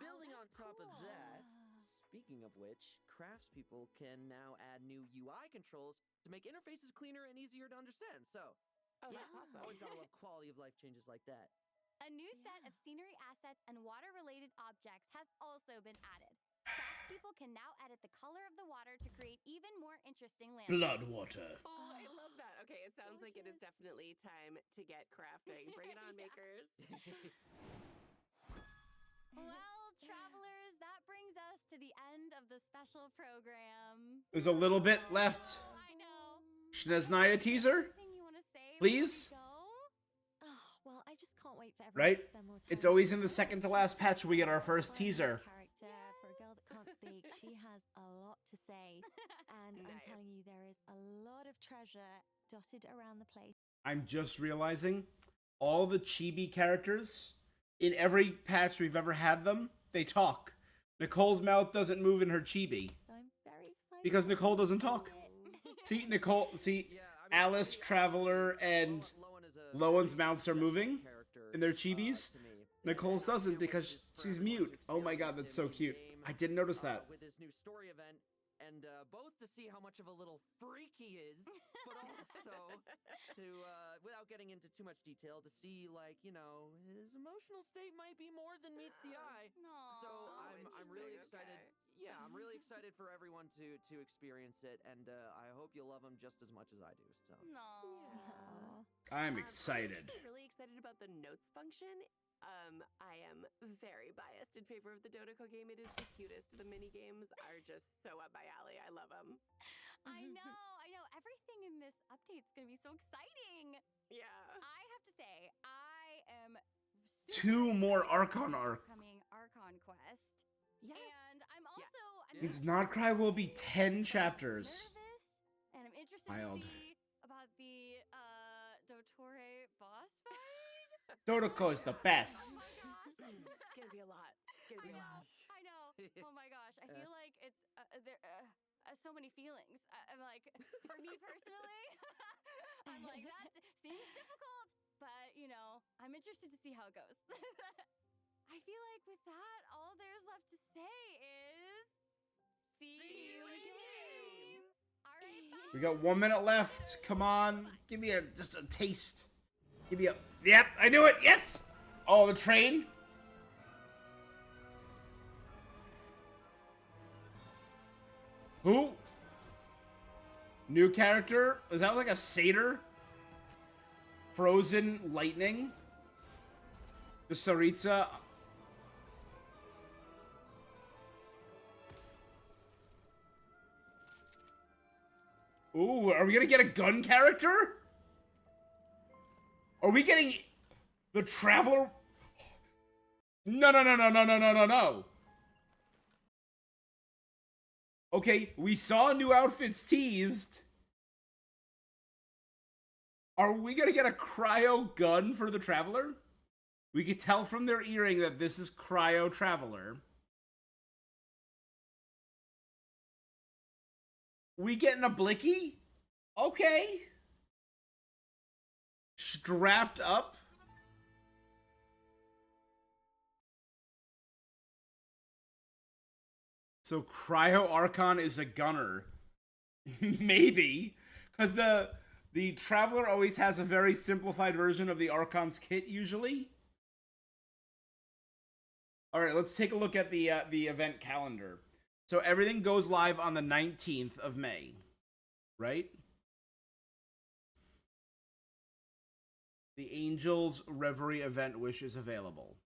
Building on top of that, speaking of which, craftspeople can now add new UI controls to make interfaces cleaner and easier to understand. So, That's yeah, awesome. always gotta love quality of life changes like that. A new set of scenery assets and water-related objects has also been added. Craftspeople can now edit the color of the water to create even more interesting landscapes. Blood water. Oh, I love that. Okay, it sounds like it is definitely time to get crafting. Bring it on, makers. Well, travelers, that brings us to the end of the special program. There's a little bit left. I know. Snezhnaya teaser? Anything you want to say? Please? before we go? Well, I just can't wait for everyone Right? to spend more time. It's always in the second to last patch we get our first teaser. Character for a girl that can't speak, she has a lot to say, and I'm telling you, there is a lot of treasure dotted around the place. I'm just realizing all the chibi characters in every patch we've ever had them, they talk. Nicole's mouth doesn't move in her chibi So I'm very excited because Nicole doesn't talk. See, Alice, Traveler, and Lowen's mouths are moving in their chibis. Nicole's doesn't because she's mute. Oh my god, that's so cute. I didn't notice that. With this new story event, and both to see how much of a little freak he is, but also to, without getting into too much detail, to see, like, you know, his emotional state might be more than meets the eye. So I'm really excited. Okay. Yeah, I'm really excited for everyone to experience it, and I hope you love him just as much as I do. So. No. I'm I'm excited. actually really excited about the notes function. I am very biased in favor of the Dotoko game. It is the cutest. The mini games are just so up my alley. I love them. I know. Everything in this update's gonna be so exciting. Yeah. I have to say, I am Two more Archon arc. upcoming Archon quest. Yes. And I'm also It's Not Cry will be 10 chapters. nervous, and I'm interested Wild. to see about the Dottore boss fight. Dotoko is the best. Oh my gosh. It's gonna be a lot. It's gonna be a lot. I know. Oh my gosh. I feel like it's there. So many feelings. I'm like, for me personally, I'm like that seems difficult, but you know, I'm interested to see how it goes. I feel like with that, all there's left to say is see you in game. All right. Bye. We got 1 minute left. Come on. Give me just a taste. Give me a... Yep, I knew it. Yes! Oh, the train. Who? New character? Is that like a satyr? Frozen Lightning. The Saritsa. Ooh, are we gonna get a gun character? Are we getting the Traveler? No, no, no, no, no, no, no, no, no. Okay, we saw new outfits teased. Are we gonna get a cryo gun for the Traveler? We could tell from their earring that this is Cryo Traveler. We getting a blicky? Okay. Strapped up. So Cryo Archon is a gunner. Maybe. Because the Traveler always has a very simplified version of the Archon's kit, usually. Alright, let's take a look at the event calendar. So everything goes live on the 19th of May. Right? The Angel's Reverie event wish is available.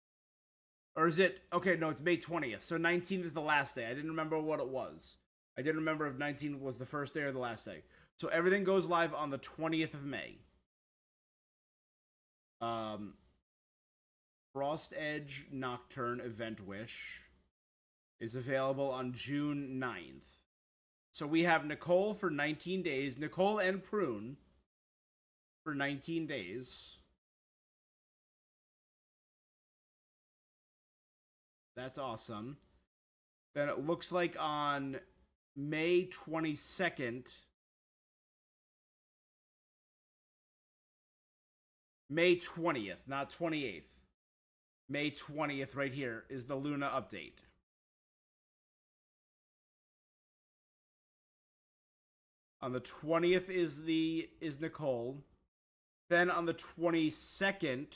Or is it... Okay, no, it's May 20th. So 19th is the last day. I didn't remember what it was. I didn't remember if 19th was the first day or the last day. So everything goes live on the 20th of May. Frost Edge Nocturne event wish is available on June 9th. So we have Nicole for 19 days. Nicole and Prune for 19 days. That's awesome. Then it looks like on May 22nd... May 20th, not 28th. May 20th right here is the Luna update. On the 20th is Nicole. Then on the 22nd,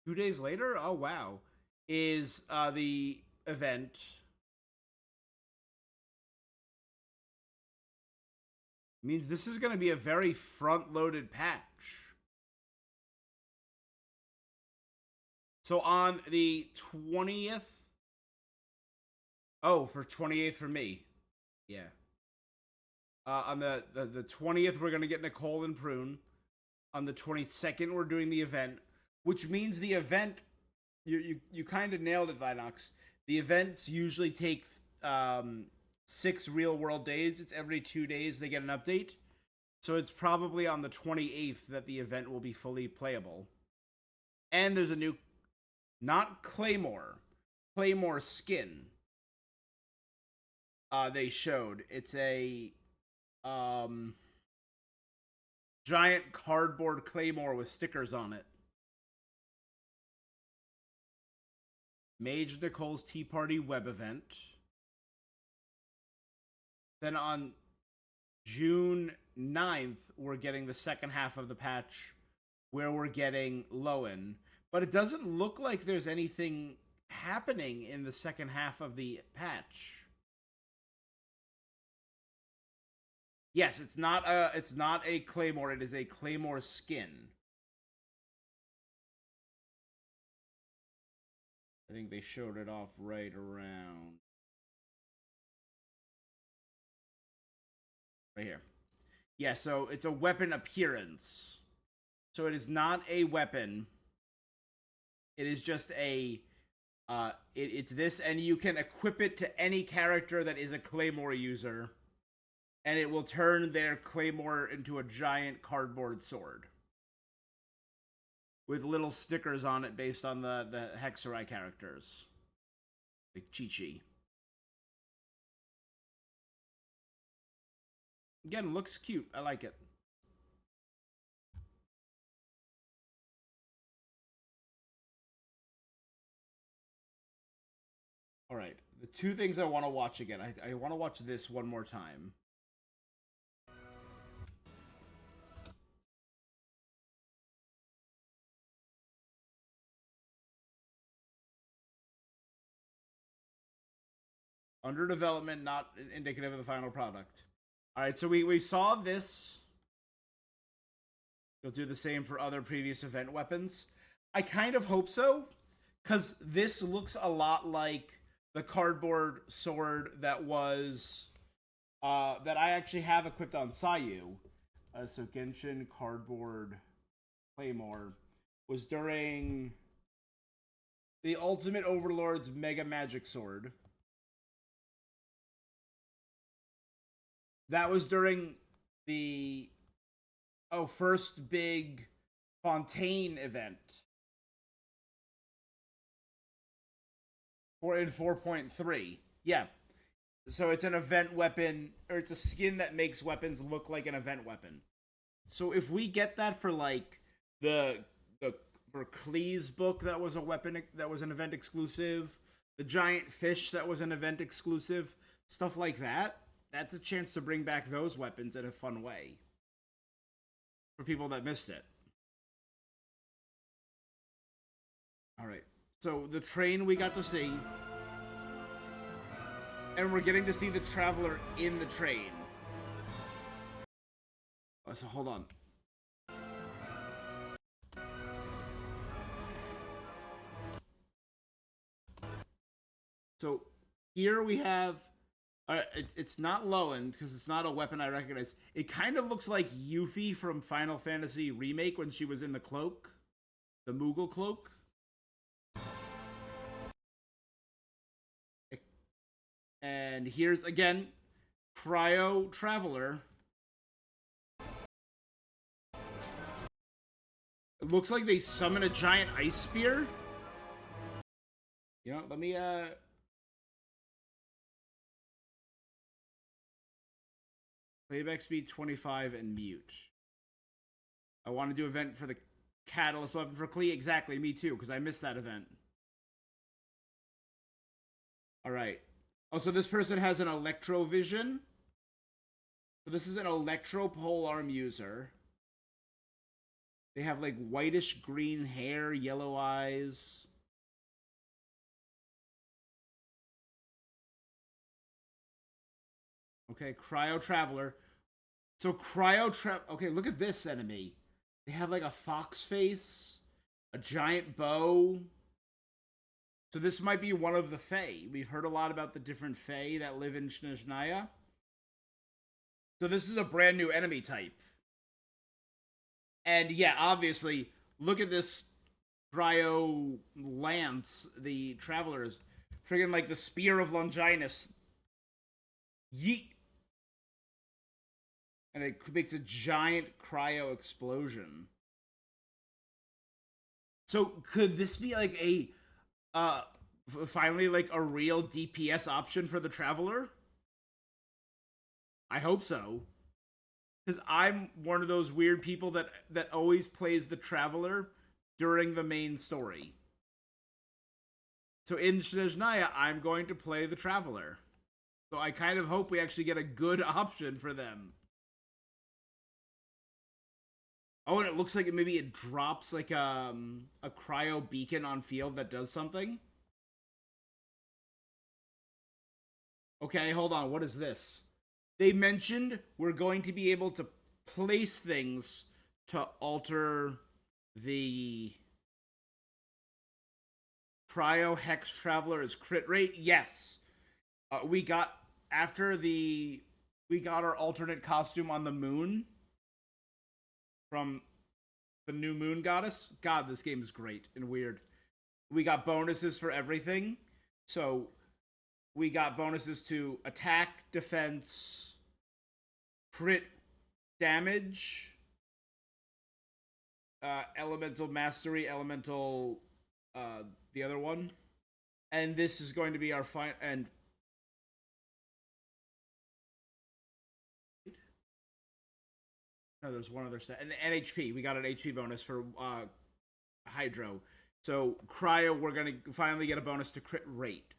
2 days later, oh wow, is the event. Means this is going to be a very front-loaded patch. So on the 20th... Oh, for 28th for me. Yeah. On the 20th, we're going to get Nicole and Prune. On the 22nd, we're doing the event. Which means the event... You kind of nailed it, Vinox. The events usually take... 6 real-world days. It's every 2 days they get an update. So it's probably on the 28th that the event will be fully playable. And there's a new... Not Claymore. Claymore skin. They showed. It's a... giant cardboard Claymore with stickers on it. Mage Nicole's Tea Party web event. Then on June 9th, we're getting the second half of the patch where we're getting Lowen. But it doesn't look like there's anything happening in the second half of the patch. Yes, it's not a Claymore, it is a Claymore skin. I think they showed it off right around... Right here. Yeah, so it's a weapon appearance. So it is not a weapon. It is just a... it's this, and you can equip it to any character that is a Claymore user. And it will turn their Claymore into a giant cardboard sword. With little stickers on it based on the Hexerai characters. Like Chi-Chi. Again, looks cute. I like it. Alright, the two things I want to watch again. I want to watch this one more time. Under development, not indicative of the final product. Alright, so we saw this They'll do the same for other previous event weapons. I kind of hope so, because this looks a lot like the cardboard sword that was that I actually have equipped on Sayu. So Genshin cardboard claymore was during the Ultimate Overlord's Mega Magic Sword. That was during the first big Fontaine event. In 4.3. Yeah. So it's an event weapon, or it's a skin that makes weapons look like an event weapon. So if we get that for like the for Klee's book that was a weapon that was an event exclusive, the giant fish that was an event exclusive, stuff like that, that's a chance to bring back those weapons in a fun way for people that missed it. All right. So the train we got to see, and we're getting to see the Traveler in the train. Oh, so hold on. So here we have, it's not Lowen because it's not a weapon I recognize. It kind of looks like Yuffie from Final Fantasy Remake when she was in the cloak, the Moogle cloak. And here's, again, Cryo Traveler. It looks like they summon a giant ice spear. You know, let me, playback speed 25 and mute. I want to do event for the Catalyst weapon for Klee. Exactly, me too, because I missed that event. Alright. Oh, so this person has an Electrovision. So this is an Electro Polearm user. They have like whitish green hair, yellow eyes. Okay, Cryo Traveler. So okay, look at this enemy. They have like a fox face, a giant bow. So this might be one of the Fae. We've heard a lot about the different Fae that live in Snezhnaya. So this is a brand new enemy type. And yeah, obviously, look at this Cryo Lance, the Travelers. Friggin' like the Spear of Longinus. Yeet! And it makes a giant cryo explosion. So could this be like a finally like a real DPS option for the Traveler? I hope so. Because I'm one of those weird people that always plays the Traveler during the main story. So in Snezhnaya, I'm going to play the Traveler. So I kind of hope we actually get a good option for them. Oh, and it looks like maybe it drops like a cryo beacon on field that does something. Okay, hold on. What is this? They mentioned we're going to be able to place things to alter the Cryo Hex Traveler's crit rate. Yes. We got our alternate costume on the moon from the new moon goddess. God, this game is great and weird. We got bonuses for everything. So we got bonuses to attack, defense, crit damage, elemental mastery, elemental the other one. And this is going to be our and no, there's one other stat. And HP. We got an HP bonus for Hydro. So Cryo, we're going to finally get a bonus to crit rate.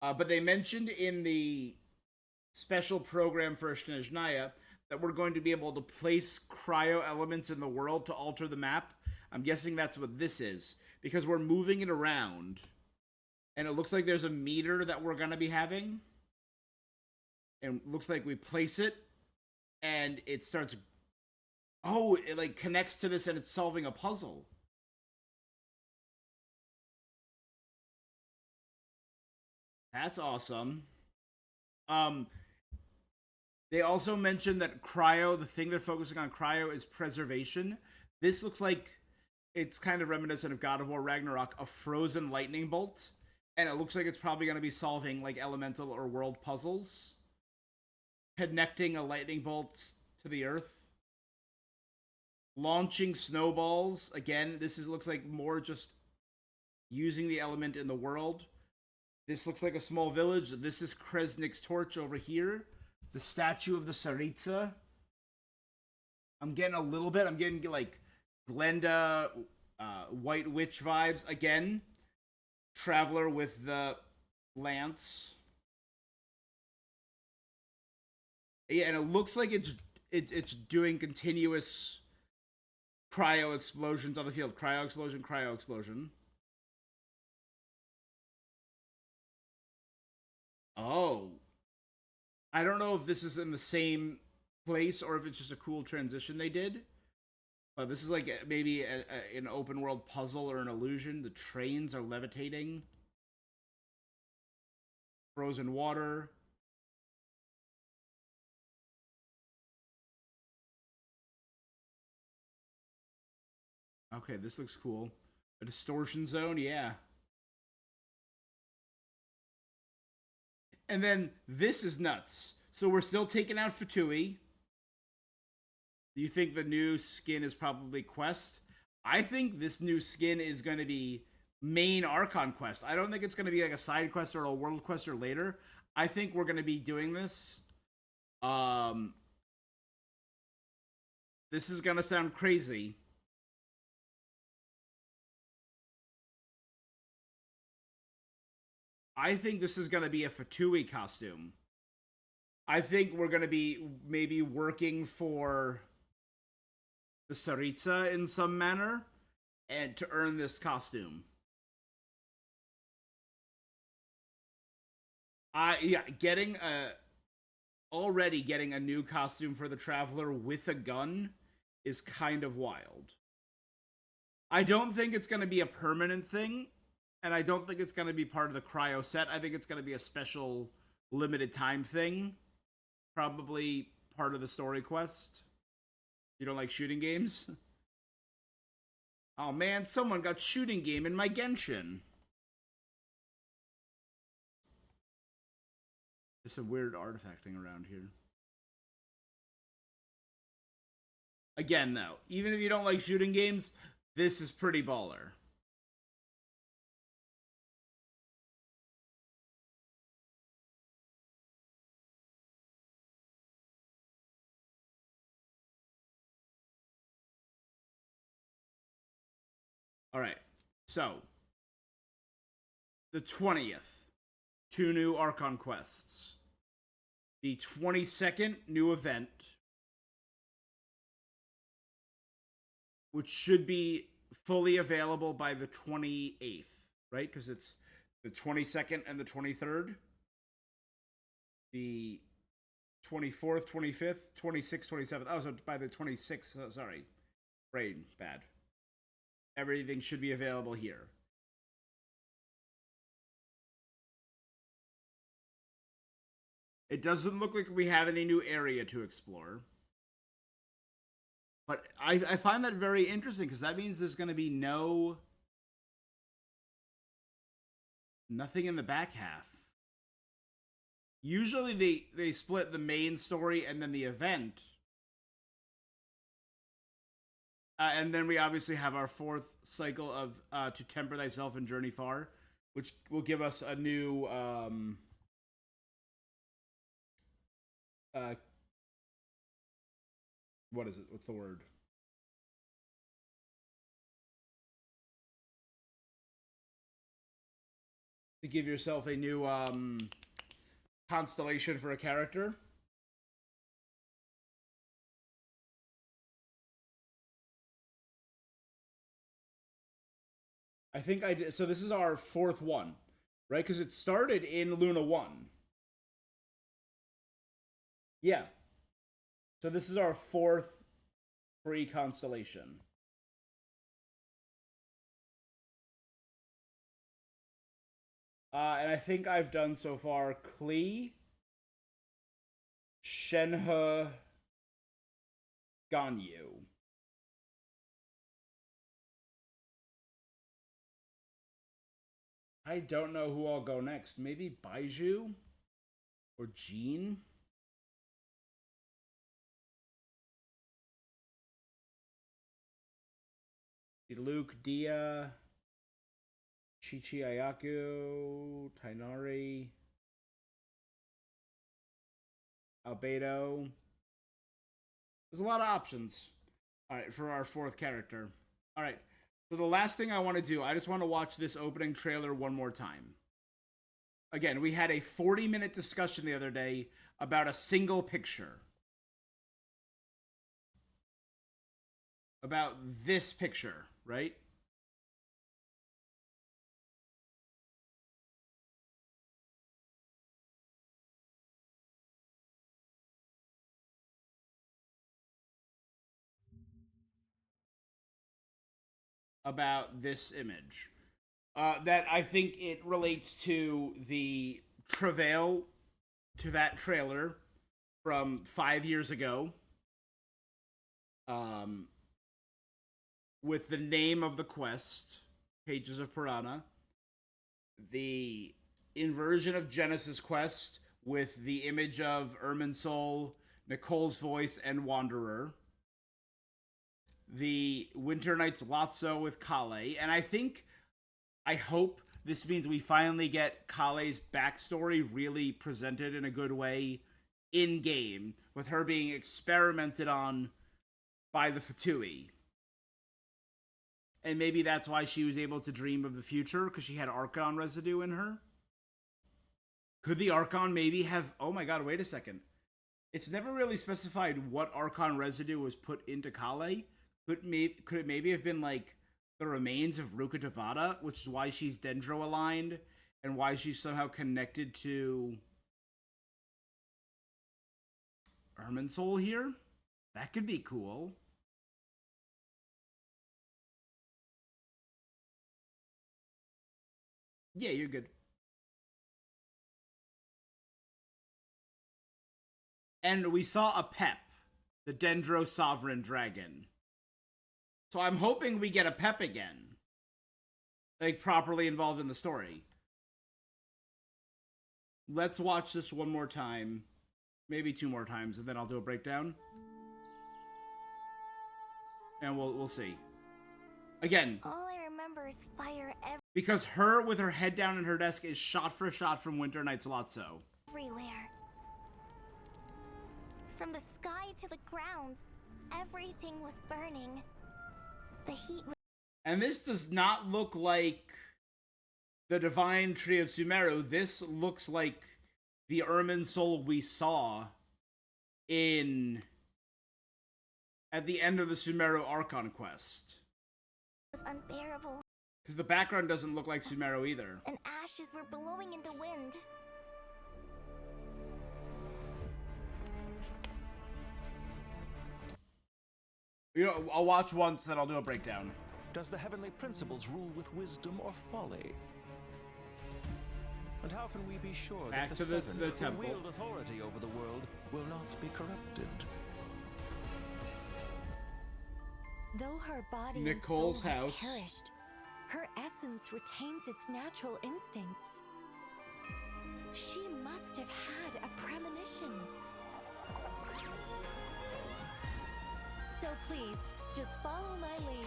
But they mentioned in the special program for Snezhnaya that we're going to be able to place cryo elements in the world to alter the map. I'm guessing that's what this is. Because we're moving it around. And it looks like there's a meter that we're going to be having. And it looks like we place it. And it starts... Oh, it like connects to this and it's solving a puzzle. That's awesome. Um, they also mentioned that cryo, the thing they're focusing on cryo is preservation. This looks like it's kind of reminiscent of God of War Ragnarok, a frozen lightning bolt. And it looks like it's probably going to be solving like elemental or world puzzles. Connecting a lightning bolt to the earth. Launching snowballs. Again, looks like more just using the element in the world. This looks like a small village. This is Kresnik's torch over here. The statue of the Tsaritsa. I'm getting like Glenda, White Witch vibes. Again, Traveler with the lance. Yeah, and it looks like it's doing continuous cryo explosions on the field. Cryo explosion, cryo explosion. Oh. I don't know if this is in the same place or if it's just a cool transition they did. But this is like maybe an open world puzzle or an illusion. The trains are levitating. Frozen water. Okay, this looks cool. A distortion zone, yeah. And then this is nuts. So we're still taking out Fatui. Do you think the new skin is probably Quest? I think this new skin is going to be main Archon quest. I don't think it's going to be like a side quest or a world quest or later. I think we're going to be doing this. This is going to sound crazy. I think this is going to be a Fatui costume. I think we're going to be maybe working for the Tsaritsa in some manner and to earn this costume. Already getting a new costume for the Traveler with a gun is kind of wild. I don't think it's going to be a permanent thing, and I don't think it's going to be part of the cryo set. I think it's going to be a special limited time thing. Probably part of the story quest. You don't like shooting games? Oh man, someone got shooting game in my Genshin. There's some weird artifacting around here. Again, though, even if you don't like shooting games, this is pretty baller. All right, so the 20th, 2 new Archon quests. The 22nd, new event, which should be fully available by the 28th, right? Because it's the 22nd and the 23rd. The 24th, 25th, 26th, 27th. Oh, so by the 26th, sorry. Brain, bad. Everything should be available here. It doesn't look like we have any new area to explore. But I find that very interesting because that means there's going to be nothing in the back half. Usually they split the main story and then the event. And then we obviously have our 4th cycle of To Temper Thyself and Journey Far, which will give us a new what is it? What's the word? To give yourself a new constellation for a character. I think I did. So this is our 4th one, right? Because it started in Luna 1. Yeah. So this is our 4th pre-constellation. And I think I've done so far Klee, Shenhe, Ganyu. I don't know who I'll go next. Maybe Baiju? Or Jean? Luke, Dia, Chichi Ayaku, Tainari, Albedo. There's a lot of options. Alright, for our fourth character. Alright, so the last thing I want to do, I just want to watch this opening trailer one more time. Again, we had a 40-minute discussion the other day about a single picture. About this picture, right? About this image. That I think it relates to the travail to that trailer from 5 years ago. With the name of the quest, Pages of Piranha. The inversion of Genesis Quest with the image of Irminsul, Nicole's voice, and Wanderer. The Winter Night's Lotso with Kale. And I hope this means we finally get Kale's backstory really presented in a good way in-game, with her being experimented on by the Fatui. And maybe that's why she was able to dream of the future, because she had Archon residue in her. Could the Archon maybe have... Oh my god, wait a second. It's never really specified what Archon residue was put into Kale. Could it maybe have been, like, the remains of Ruka Devata, which is why she's Dendro-aligned, and why she's somehow connected to Irminsul here? That could be cool. Yeah, you're good. And we saw a Pep, the Dendro Sovereign Dragon. So I'm hoping we get a Pep again. Like, properly involved in the story. Let's watch this one more time. Maybe 2 more times, and then I'll do a breakdown. And we'll see. Again. All I remember is fire Because her, with her head down in her desk, is shot for shot from Winter Night's Lotso. everywhere. From the sky to the ground, everything was burning. The heat was... And this does not look like the Divine Tree of Sumeru. This looks like the Irminsul we saw at the end of the Sumeru Archon quest. was unbearable. Because the background doesn't look like Sumeru either. And ashes were blowing in the wind. You know, I'll watch once, then I'll do a breakdown. Does the heavenly principles rule with wisdom or folly? And how can we be sure Back that to the the seven who temple. wield authority over the world will not be corrupted? Though her body Nicole's and soul house. have perished, her essence retains its natural instincts. She must have had a premonition. So please, just follow my lead.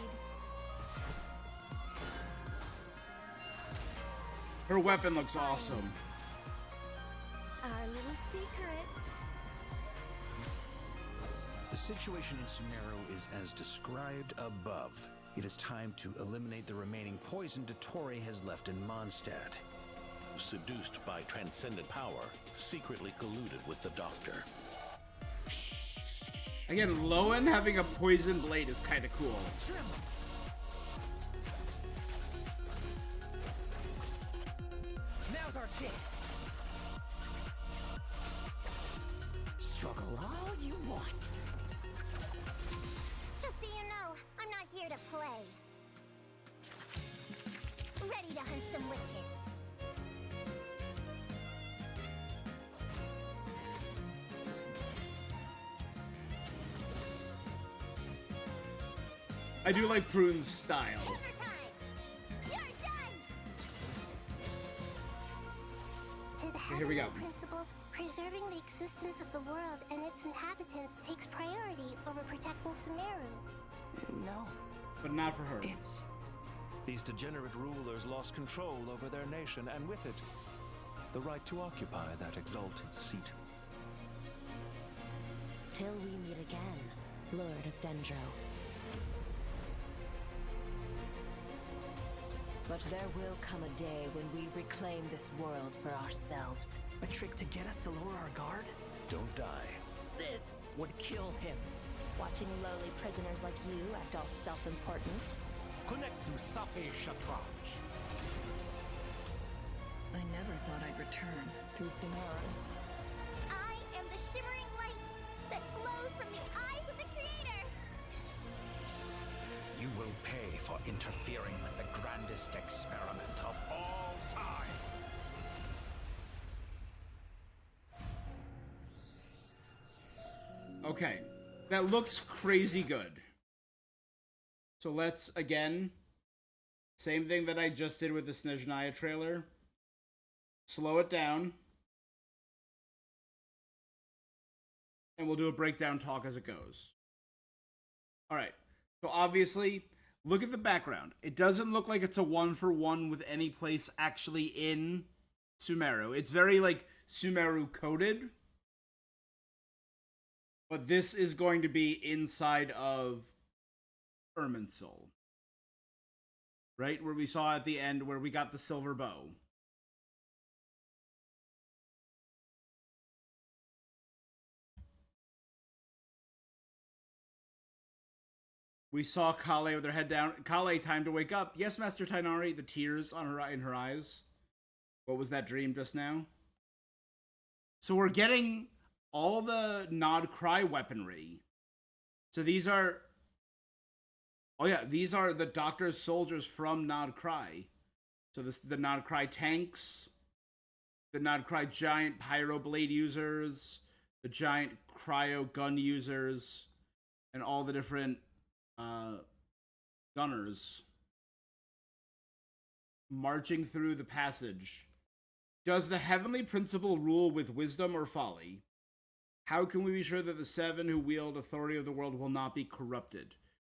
Her weapon looks awesome. Our little secret. The situation in Sumeru is as described above. It is time to eliminate the remaining poison Dottore has left in Mondstadt. Seduced by transcendent power, secretly colluded with the Doctor. Again, Lowen having a poison blade is kind of cool. Now's our chance. Struggle all you want. Just to play. Ready to hunt some witches. I do like Prune's style. Here we go. Principles, preserving the existence of the world and its inhabitants takes priority over protecting Sumeru. No. But not for her. These degenerate rulers lost control over their nation, and with it, the right to occupy that exalted seat. Till we meet again, Lord of Dendro. But there will come a day when we reclaim this world for ourselves. A trick to get us to lower our guard? Don't die. This would kill him. Watching lowly prisoners like you act all self-important. Connect to Safi Shatranj. I never thought I'd return through Sumeru. I am the shimmering light that glows from the eyes of the Creator! You will pay for interfering with the grandest experiment of all time. Okay, that looks crazy good. So let's, again, same thing that I just did with the Snezhnaya trailer. Slow it down. And we'll do a breakdown talk as it goes. Alright, so obviously, look at the background. It doesn't look like it's a one-for-one with any place actually in Sumeru. It's very, like, Sumeru-coded. But this is going to be inside of Irminsul. Right? Where we saw at the end where we got the silver bow. We saw Kale with her head down. Kale, time to wake up. Yes, Master Tainari, the tears on her in her eyes. What was that dream just now? So we're getting all the Nod Cry weaponry. So these are... Oh yeah, these are the Doctor's soldiers from Nod Cry. So this is the Nod Cry tanks, the Nod Cry giant pyro blade users, the giant cryo gun users, and all the different gunners marching through the passage. Does the heavenly principle rule with wisdom or folly? How can we be sure that the seven who wield authority of the world will not be corrupted?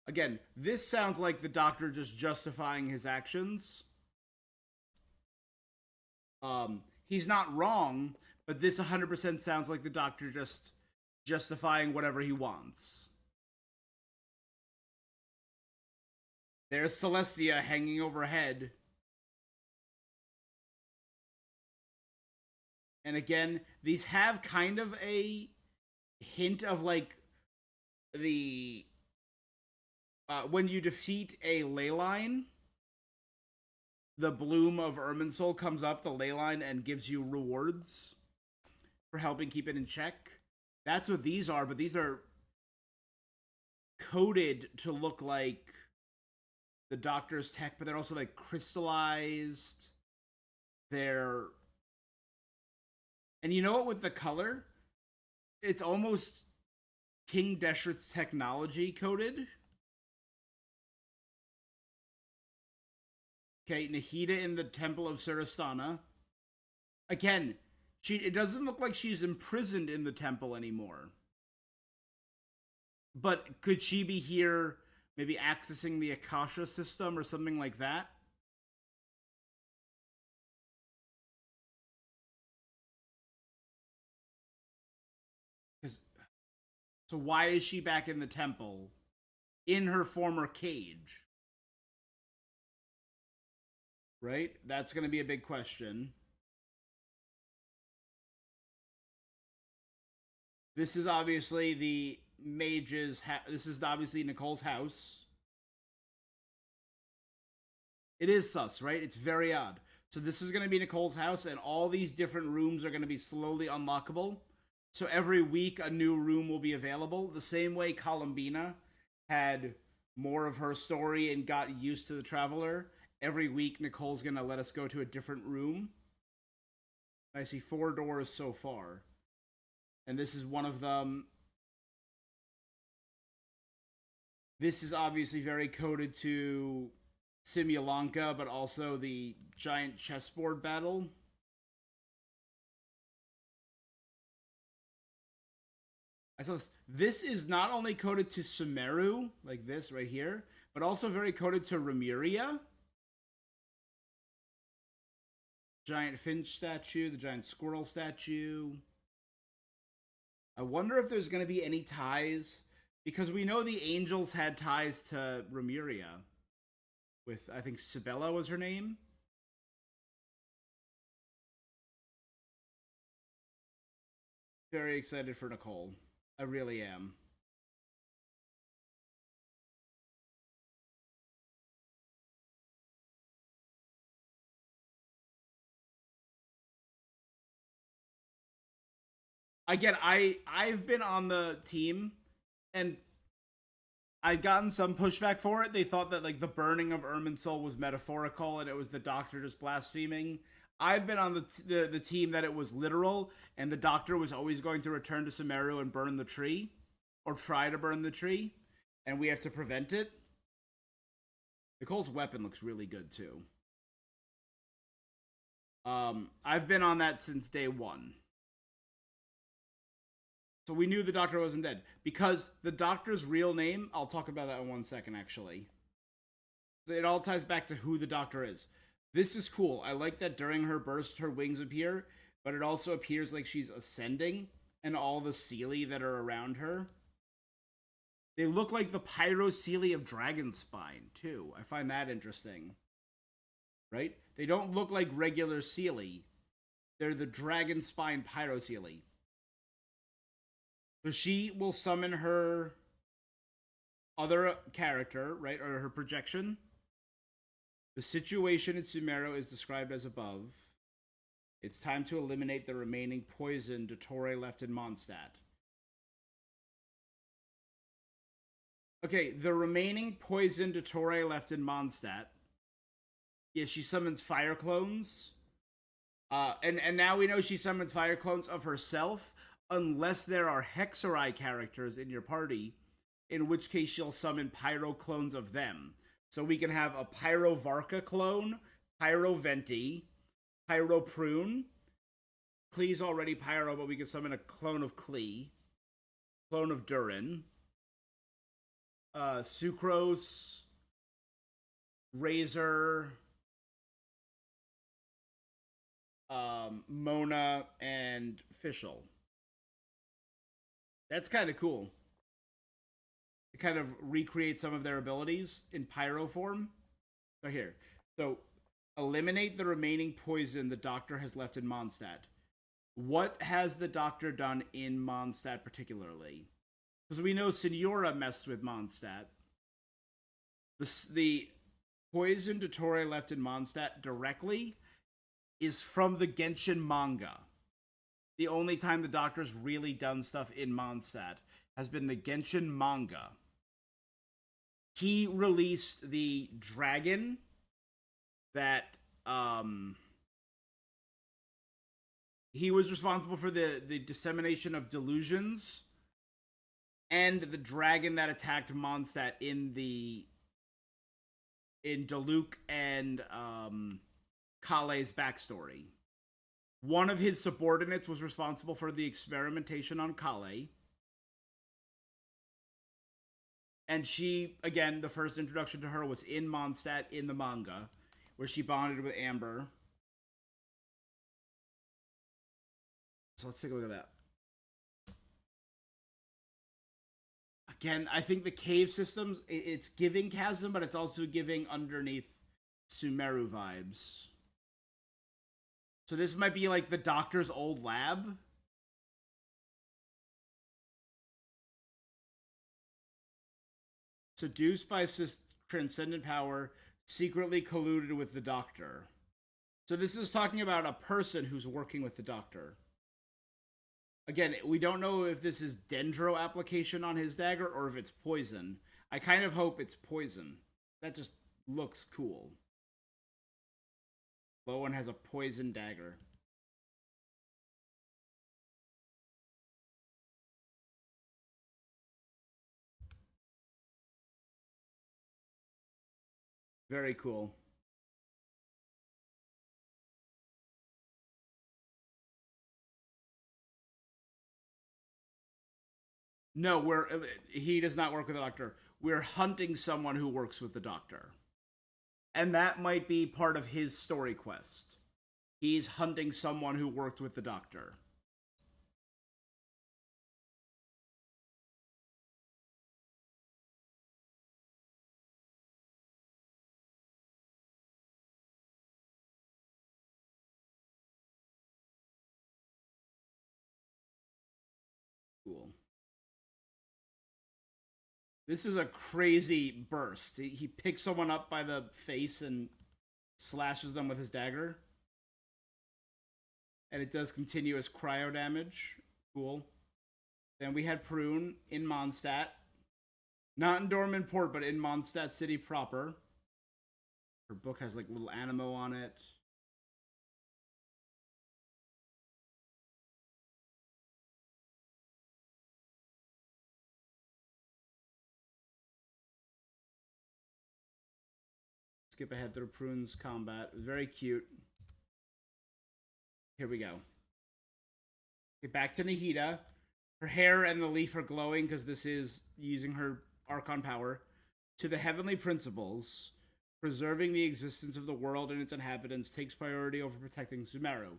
Again, this sounds like the Doctor just justifying his actions. He's not wrong, but this 100% sounds like the Doctor just justifying whatever he wants. There's Celestia hanging overhead. And again, these have kind of a hint of like the... when you defeat a ley line, the bloom of Irminsul comes up, the ley line, and gives you rewards for helping keep it in check. That's what these are, but these are coded to look like the Doctor's tech, but they're also like crystallized. They're... And you know what, with the color? It's almost King Deshret's technology coded. Okay, Nahida in the Temple of Surastana. Again, it doesn't look like she's imprisoned in the temple anymore. But could she be here, maybe accessing the Akasha system or something like that? So why is she back in the temple in her former cage? Right? That's going to be a big question. This is obviously the mage's... this is obviously Nicole's house. It is sus, right? It's very odd. So this is going to be Nicole's house, and all these different rooms are going to be slowly unlockable. So every week, a new room will be available. The same way Columbina had more of her story and got used to the Traveler, every week Nicole's gonna let us go to a different room. I see 4 doors so far. And this is one of them. This is obviously very coded to Simulanka, but also the giant chessboard battle. I saw this. This is not only coded to Sumeru, like this right here, but also very coded to Remuria. Giant finch statue, the giant squirrel statue. I wonder if there's going to be any ties, because we know the angels had ties to Remuria. With, I think, Sibella was her name. Very excited for Nicole. I really am. Again, I've been on the team, and I've gotten some pushback for it. They thought that like the burning of Irminsul was metaphorical, and it was the Doctor just blaspheming. I've been on the team that it was literal, and the Doctor was always going to return to Sumeru and burn the tree, or try to burn the tree, and we have to prevent it. Nicole's weapon looks really good too. I've been on that since day one. So we knew the Doctor wasn't dead. Because the Doctor's real name, I'll talk about that in 1 second, actually. It all ties back to who the Doctor is. This is cool. I like that during her burst, her wings appear, but it also appears like she's ascending, and all the Seelie that are around her. They look like the Pyro Seelie of Dragonspine, too. I find that interesting. Right? They don't look like regular Seelie. They're the Dragonspine Pyro Seelie. So she will summon her other character, right, or her projection. The situation in Sumeru is described as above. It's time to eliminate the remaining poison Dottore left in Mondstadt. Okay, the remaining poison Dottore left in Mondstadt. Yeah, she summons fire clones. And now we know she summons fire clones of herself, unless there are Hexerai characters in your party, in which case she'll summon Pyro clones of them. So we can have a Pyro Varka clone, Pyro Venti, Pyro Prune. Klee's already Pyro, but we can summon a clone of Klee, clone of Durin, Sucrose, Razor, Mona, and Fischl. That's kind of cool. To kind of recreate some of their abilities in Pyro form. So here. So, eliminate the remaining poison the Doctor has left in Mondstadt. What has the Doctor done in Mondstadt particularly? Because we know Signora messed with Mondstadt. The poison Dottore left in Mondstadt directly is from the Genshin manga. The only time the Doctor's really done stuff in Mondstadt has been the Genshin manga. He released the dragon that he was responsible for the dissemination of delusions, and the dragon that attacked Mondstadt in Diluc and Kale's backstory. One of his subordinates was responsible for the experimentation on Kale. And she, again, the first introduction to her was in Mondstadt in the manga, where she bonded with Amber. So let's take a look at that. Again, I think the cave systems, it's giving Chasm, but it's also giving underneath Sumeru vibes. So this might be like the Doctor's old lab. Seduced by transcendent power, secretly colluded with the Doctor. So this is talking about a person who's working with the Doctor. Again, we don't know if this is Dendro application on his dagger or if it's poison. I kind of hope it's poison. That just looks cool. Bowen has a poison dagger. Very cool. No, he does not work with the Doctor. We're hunting someone who works with the Doctor. And that might be part of his story quest. He's hunting someone who worked with the Doctor. Cool. This is a crazy burst. He picks someone up by the face and slashes them with his dagger. And it does continuous cryo damage. Cool. Then we had Prune in Mondstadt. Not in Dorman Port, but in Mondstadt City proper. Her book has like little animo on it. Skip ahead through Prune's combat. Very cute. Here we go. Okay, back to Nahida. Her hair and the leaf are glowing because this is using her Archon power. To the heavenly principles, preserving the existence of the world and its inhabitants takes priority over protecting Sumeru,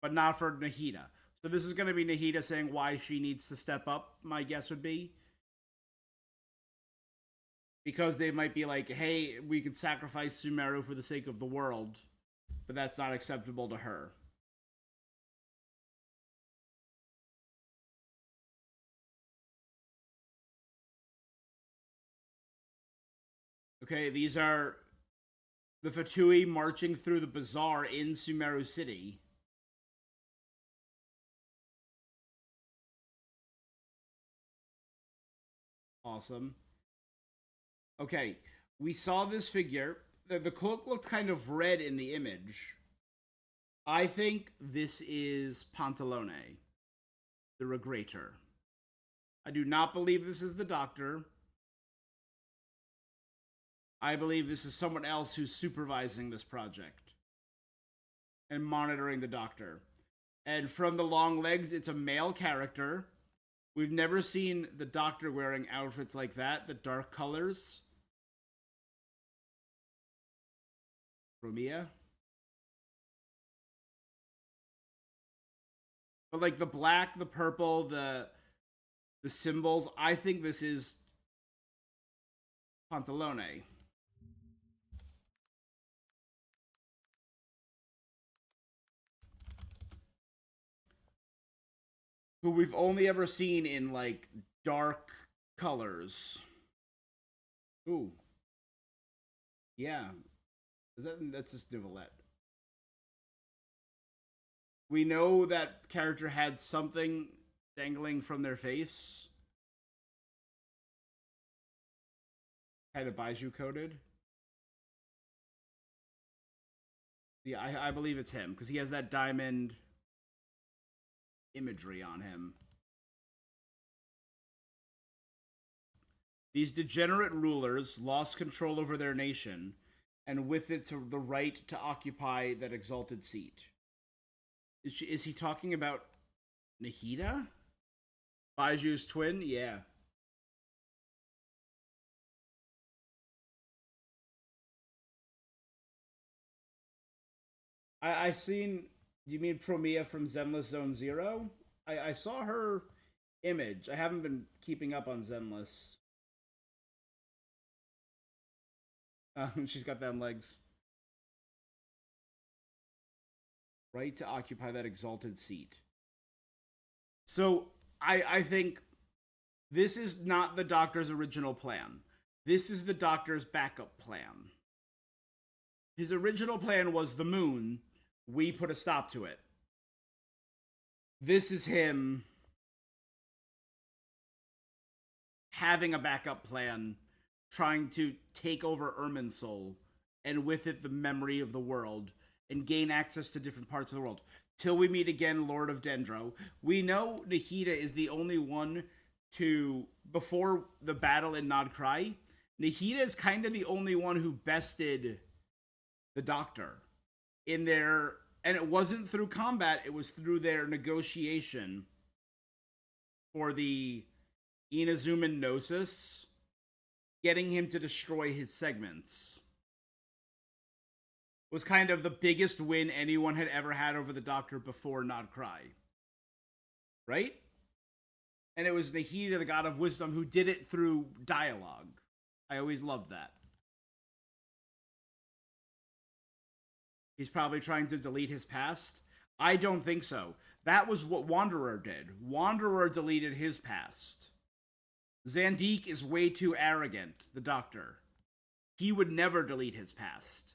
but not for Nahida. So this is going to be Nahida saying why she needs to step up, my guess would be. Because they might be like, hey, we could sacrifice Sumeru for the sake of the world, but that's not acceptable to her. Okay, these are the Fatui marching through the bazaar in Sumeru City. Awesome. Okay, we saw this figure. The cloak looked kind of red in the image. I think this is Pantalone, the Regrator. I do not believe this is the Doctor. I believe this is someone else who's supervising this project and monitoring the Doctor. And from the long legs, it's a male character. We've never seen the Doctor wearing outfits like that, the dark colors. Romia. But like the black, the purple, the symbols, I think this is Pantalone. Who we've only ever seen in like dark colors. Ooh. Yeah. That's just Nicolette. We know that character had something dangling from their face. Kind of Baiju coded. Yeah, I believe it's him, because he has that diamond imagery on him. These degenerate rulers lost control over their nation, and with it the right to occupy that exalted seat. Is he talking about Nahida? Baiju's twin? Yeah. I seen... Do you mean Promia from Zenless Zone Zero? I saw her image. I haven't been keeping up on Zenless. She's got them legs. Right to occupy that exalted seat. So, I think this is not the Doctor's original plan. This is the Doctor's backup plan. His original plan was the moon. We put a stop to it. This is him having a backup plan trying to take over Irminsul, and with it the memory of the world, and gain access to different parts of the world. Till we meet again, Lord of Dendro. We know Nahida is the only one to, before the battle in Nodcry, Nahida is kind of the only one who bested the Doctor in their, and it wasn't through combat, it was through their negotiation for the Inazuman Gnosis, getting him to destroy his segments. Was kind of the biggest win anyone had ever had over the Doctor before Nodcry. Right? And it was Nahida, the God of Wisdom, who did it through dialogue. I always loved that. He's probably trying to delete his past. I don't think so. That was what Wanderer did. Wanderer deleted his past. Zandique is way too arrogant, the Doctor. He would never delete his past.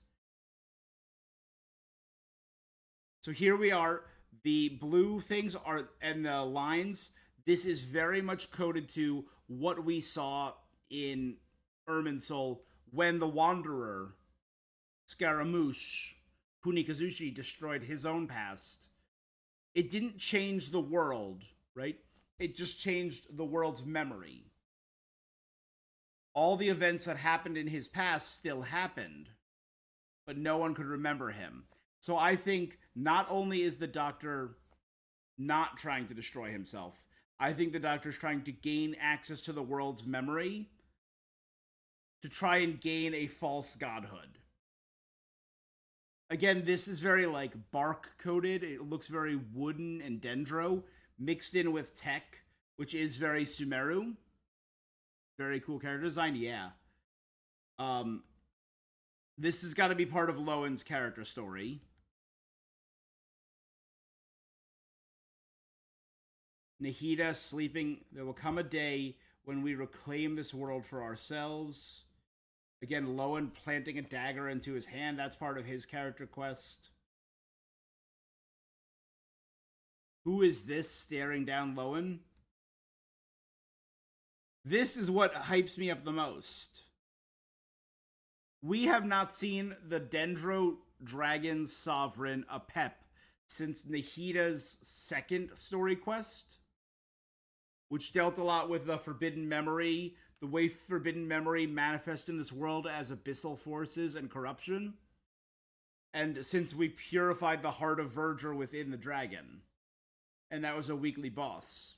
So here we are. The blue things are, and the lines, this is very much coded to what we saw in Irminsul when the Wanderer, Scaramouche, Kunikazushi destroyed his own past. It didn't change the world, right? It just changed the world's memory. All the events that happened in his past still happened, but no one could remember him. So I think not only is the Doctor not trying to destroy himself, I think the Doctor's trying to gain access to the world's memory to try and gain a false godhood. Again, this is very, like, bark-coated. It looks very wooden and dendro, mixed in with tech, which is very Sumeru. Very cool character design, yeah. This has got to be part of Lowen's character story. Nahida sleeping. There will come a day when we reclaim this world for ourselves. Again, Lowen planting a dagger into his hand. That's part of his character quest. Who is this staring down Lowen? This is what hypes me up the most. We have not seen the Dendro Dragon Sovereign Apep since Nahida's second story quest, which dealt a lot with the Forbidden Memory, the way Forbidden Memory manifests in this world as abyssal forces and corruption. And since we purified the heart of Verdure within the dragon. And that was a weekly boss.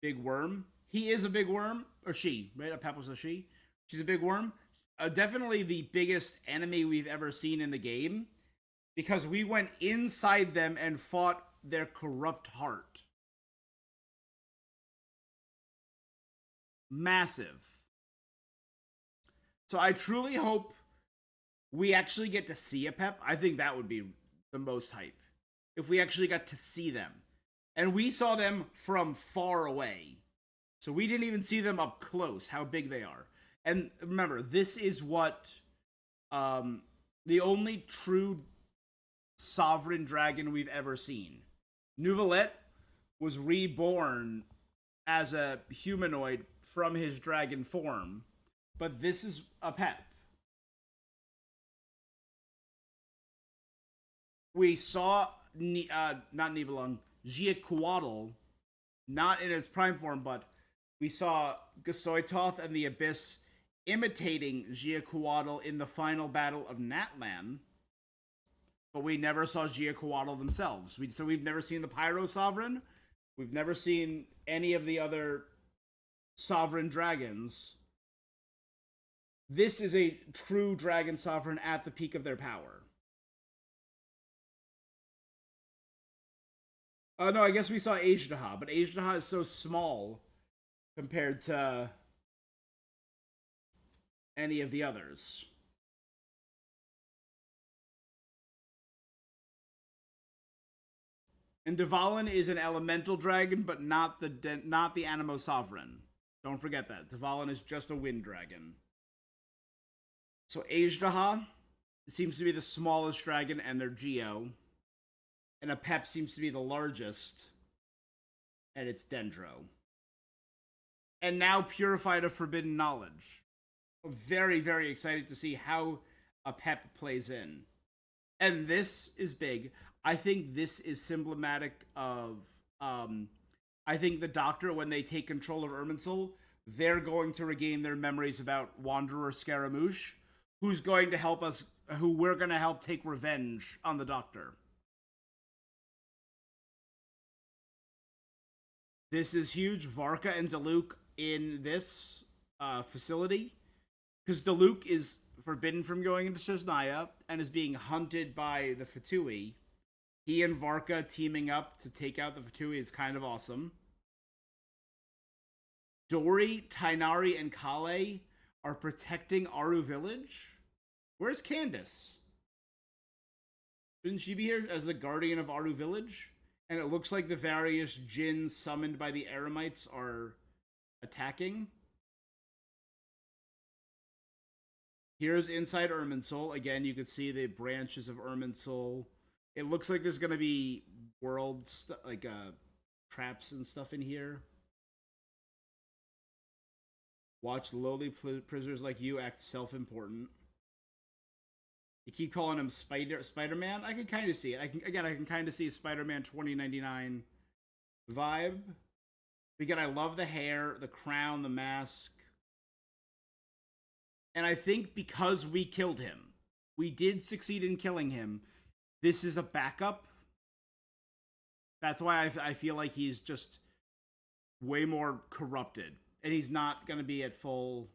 Big worm. He is a big worm. Or she, right? Apep was a she. She's a big worm. Definitely the biggest enemy we've ever seen in the game. Because we went inside them and fought their corrupt heart. Massive. So I truly hope we actually get to see Apep. I think that would be the most hype. If we actually got to see them. And we saw them from far away. So we didn't even see them up close, how big they are. And remember, this is what the only true sovereign dragon we've ever seen. Nouvelette was reborn as a humanoid from his dragon form, but this is Apep. We saw not Nibelung, Giaquaddle, not in its prime form, but we saw Gasoitoth and the Abyss imitating Giaquaddle in the final battle of Natlan, but we never saw Giaquaddle themselves. So we've never seen the Pyro Sovereign. We've never seen any of the other sovereign dragons. This is a true dragon sovereign at the peak of their power. Oh no, I guess we saw Ajdaha, but Ajdaha is so small compared to any of the others. And Dvalin is an elemental dragon, but not the Animo Sovereign. Don't forget that. Dvalin is just a wind dragon. So Ajdaha seems to be the smallest dragon, and they're Geo. And Apep seems to be the largest, and it's Dendro. and now purified of forbidden knowledge. I'm very, very excited to see how a Pep plays in. And this is big. I think this is symptomatic of, I think the Doctor, when they take control of Irminsul, they're going to regain their memories about Wanderer Scaramouche, who's going to help us, who we're going to help take revenge on the Doctor. This is huge. Varka and Diluc in this facility, because Diluc is forbidden from going into Shesnaya and is being hunted by the Fatui. He and Varka teaming up to take out the Fatui is kind of awesome. Dory, Tainari, and Kale are protecting Aru Village. Where's Candace? Shouldn't she be here as the guardian of Aru Village? And it looks like the various djinns summoned by the Eremites are attacking. Here's inside Irminsul. Again, you can see the branches of Irminsul. It looks like there's going to be traps and stuff in here. Watch lowly prisoners like you act self-important. You keep calling him Spider-Man. I can kind of see it. I can kind of see a Spider-Man 2099 vibe. Again, I love the hair, the crown, the mask. And I think because we killed him, we did succeed in killing him, this is a backup. That's why I feel like he's just way more corrupted. And he's not going to be at full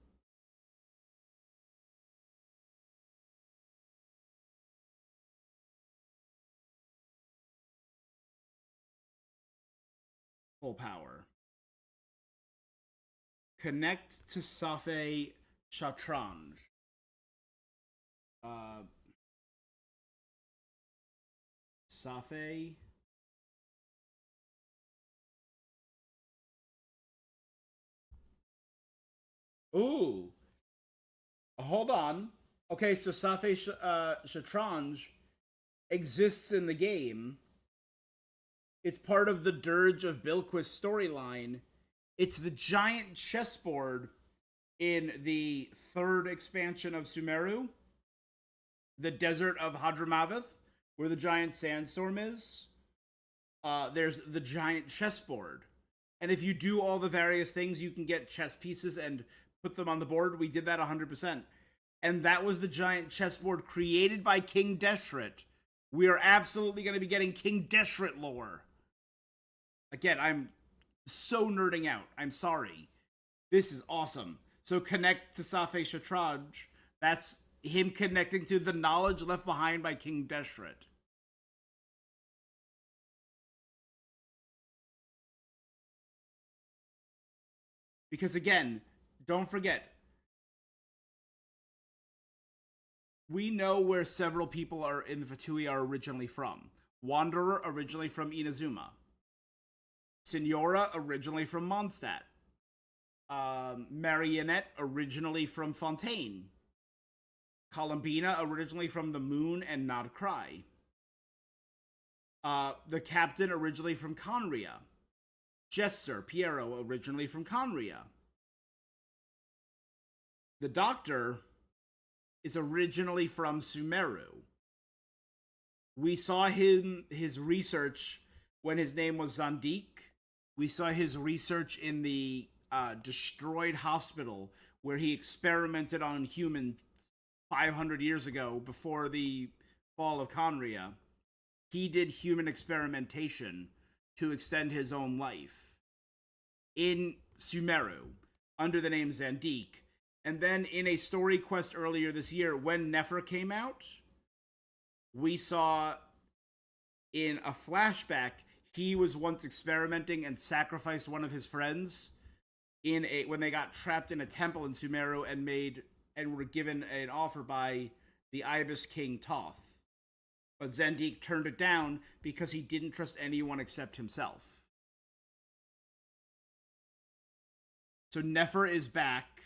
power. Connect to Safe Shatranj. Safe. Ooh. Hold on. Okay, so Safe Shatranj exists in the game. It's part of the Dirge of Bilquis storyline. It's the giant chessboard in the third expansion of Sumeru, the Desert of Hadramaveth, where the giant sandstorm is. There's the giant chessboard. And if you do all the various things, you can get chess pieces and put them on the board. We did that 100%. And that was the giant chessboard created by King Deshret. We are absolutely going to be getting King Deshret lore. Again, I'm so nerding out. I'm sorry. This is awesome. So connect to Safe Shatranj. That's him connecting to the knowledge left behind by King Deshret. Because again, don't forget, we know where several people are in the Fatui are originally from. Wanderer originally from Inazuma. Signora originally from Mondstadt. Marionette originally from Fontaine. Columbina originally from the Moon and Nod Cry. The Captain originally from Conria. Jester Piero originally from Conria. The Doctor is originally from Sumeru. We saw his research when his name was Zandik. We saw his research in the destroyed hospital where he experimented on humans 500 years ago before the fall of Conria. He did human experimentation to extend his own life in Sumeru under the name Zandik. And then in a story quest earlier this year, when Nefer came out, we saw in a flashback he was once experimenting and sacrificed one of his friends when they got trapped in a temple in Sumeru and were given an offer by the Ibis King Toth. But Zandik turned it down because he didn't trust anyone except himself. So Nefer is back.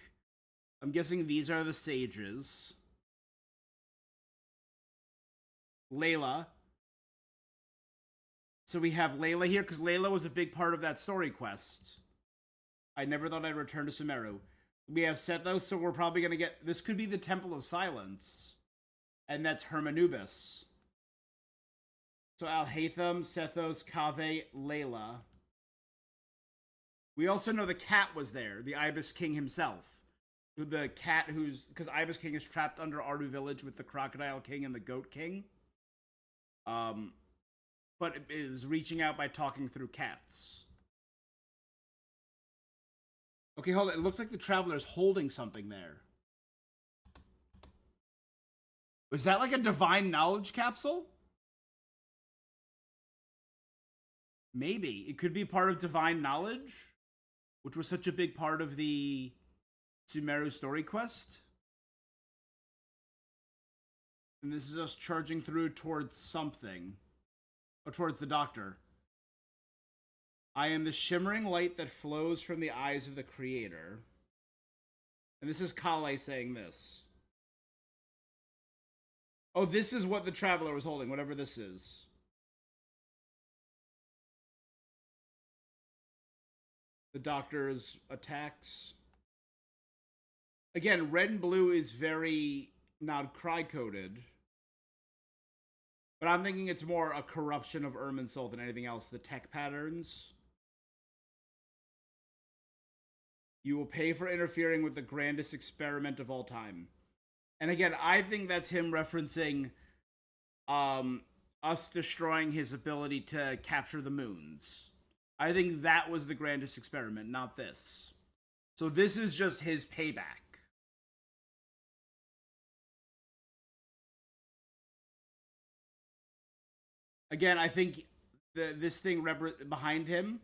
I'm guessing these are the sages. Layla. So we have Layla here, because Layla was a big part of that story quest. I never thought I'd return to Sumeru. We have Sethos, so we're probably going to get... This could be the Temple of Silence. And that's Hermanubis. So Alhaitham, Sethos, Kaveh, Layla. We also know the cat was there, the Ibis King himself. The cat who's... Because Ibis King is trapped under Aru Village with the Crocodile King and the Goat King. But it is reaching out by talking through cats. Okay, hold on. It looks like the Traveler's holding something there. Was that like a divine knowledge capsule? Maybe. It could be part of divine knowledge, which was such a big part of the Sumeru story quest. And this is us charging through towards something. Or towards the doctor. I am the shimmering light that flows from the eyes of the Creator. And this is Kale saying this. Oh, this is what the Traveler was holding, whatever this is. The doctor's attacks. Again, red and blue is very not cry-coded. But I'm thinking it's more a corruption of Irminsul than anything else. The tech patterns. You will pay for interfering with the grandest experiment of all time. And again, I think that's him referencing us destroying his ability to capture the moons. I think that was the grandest experiment, not this. So this is just his payback. Again, I think this thing behind him,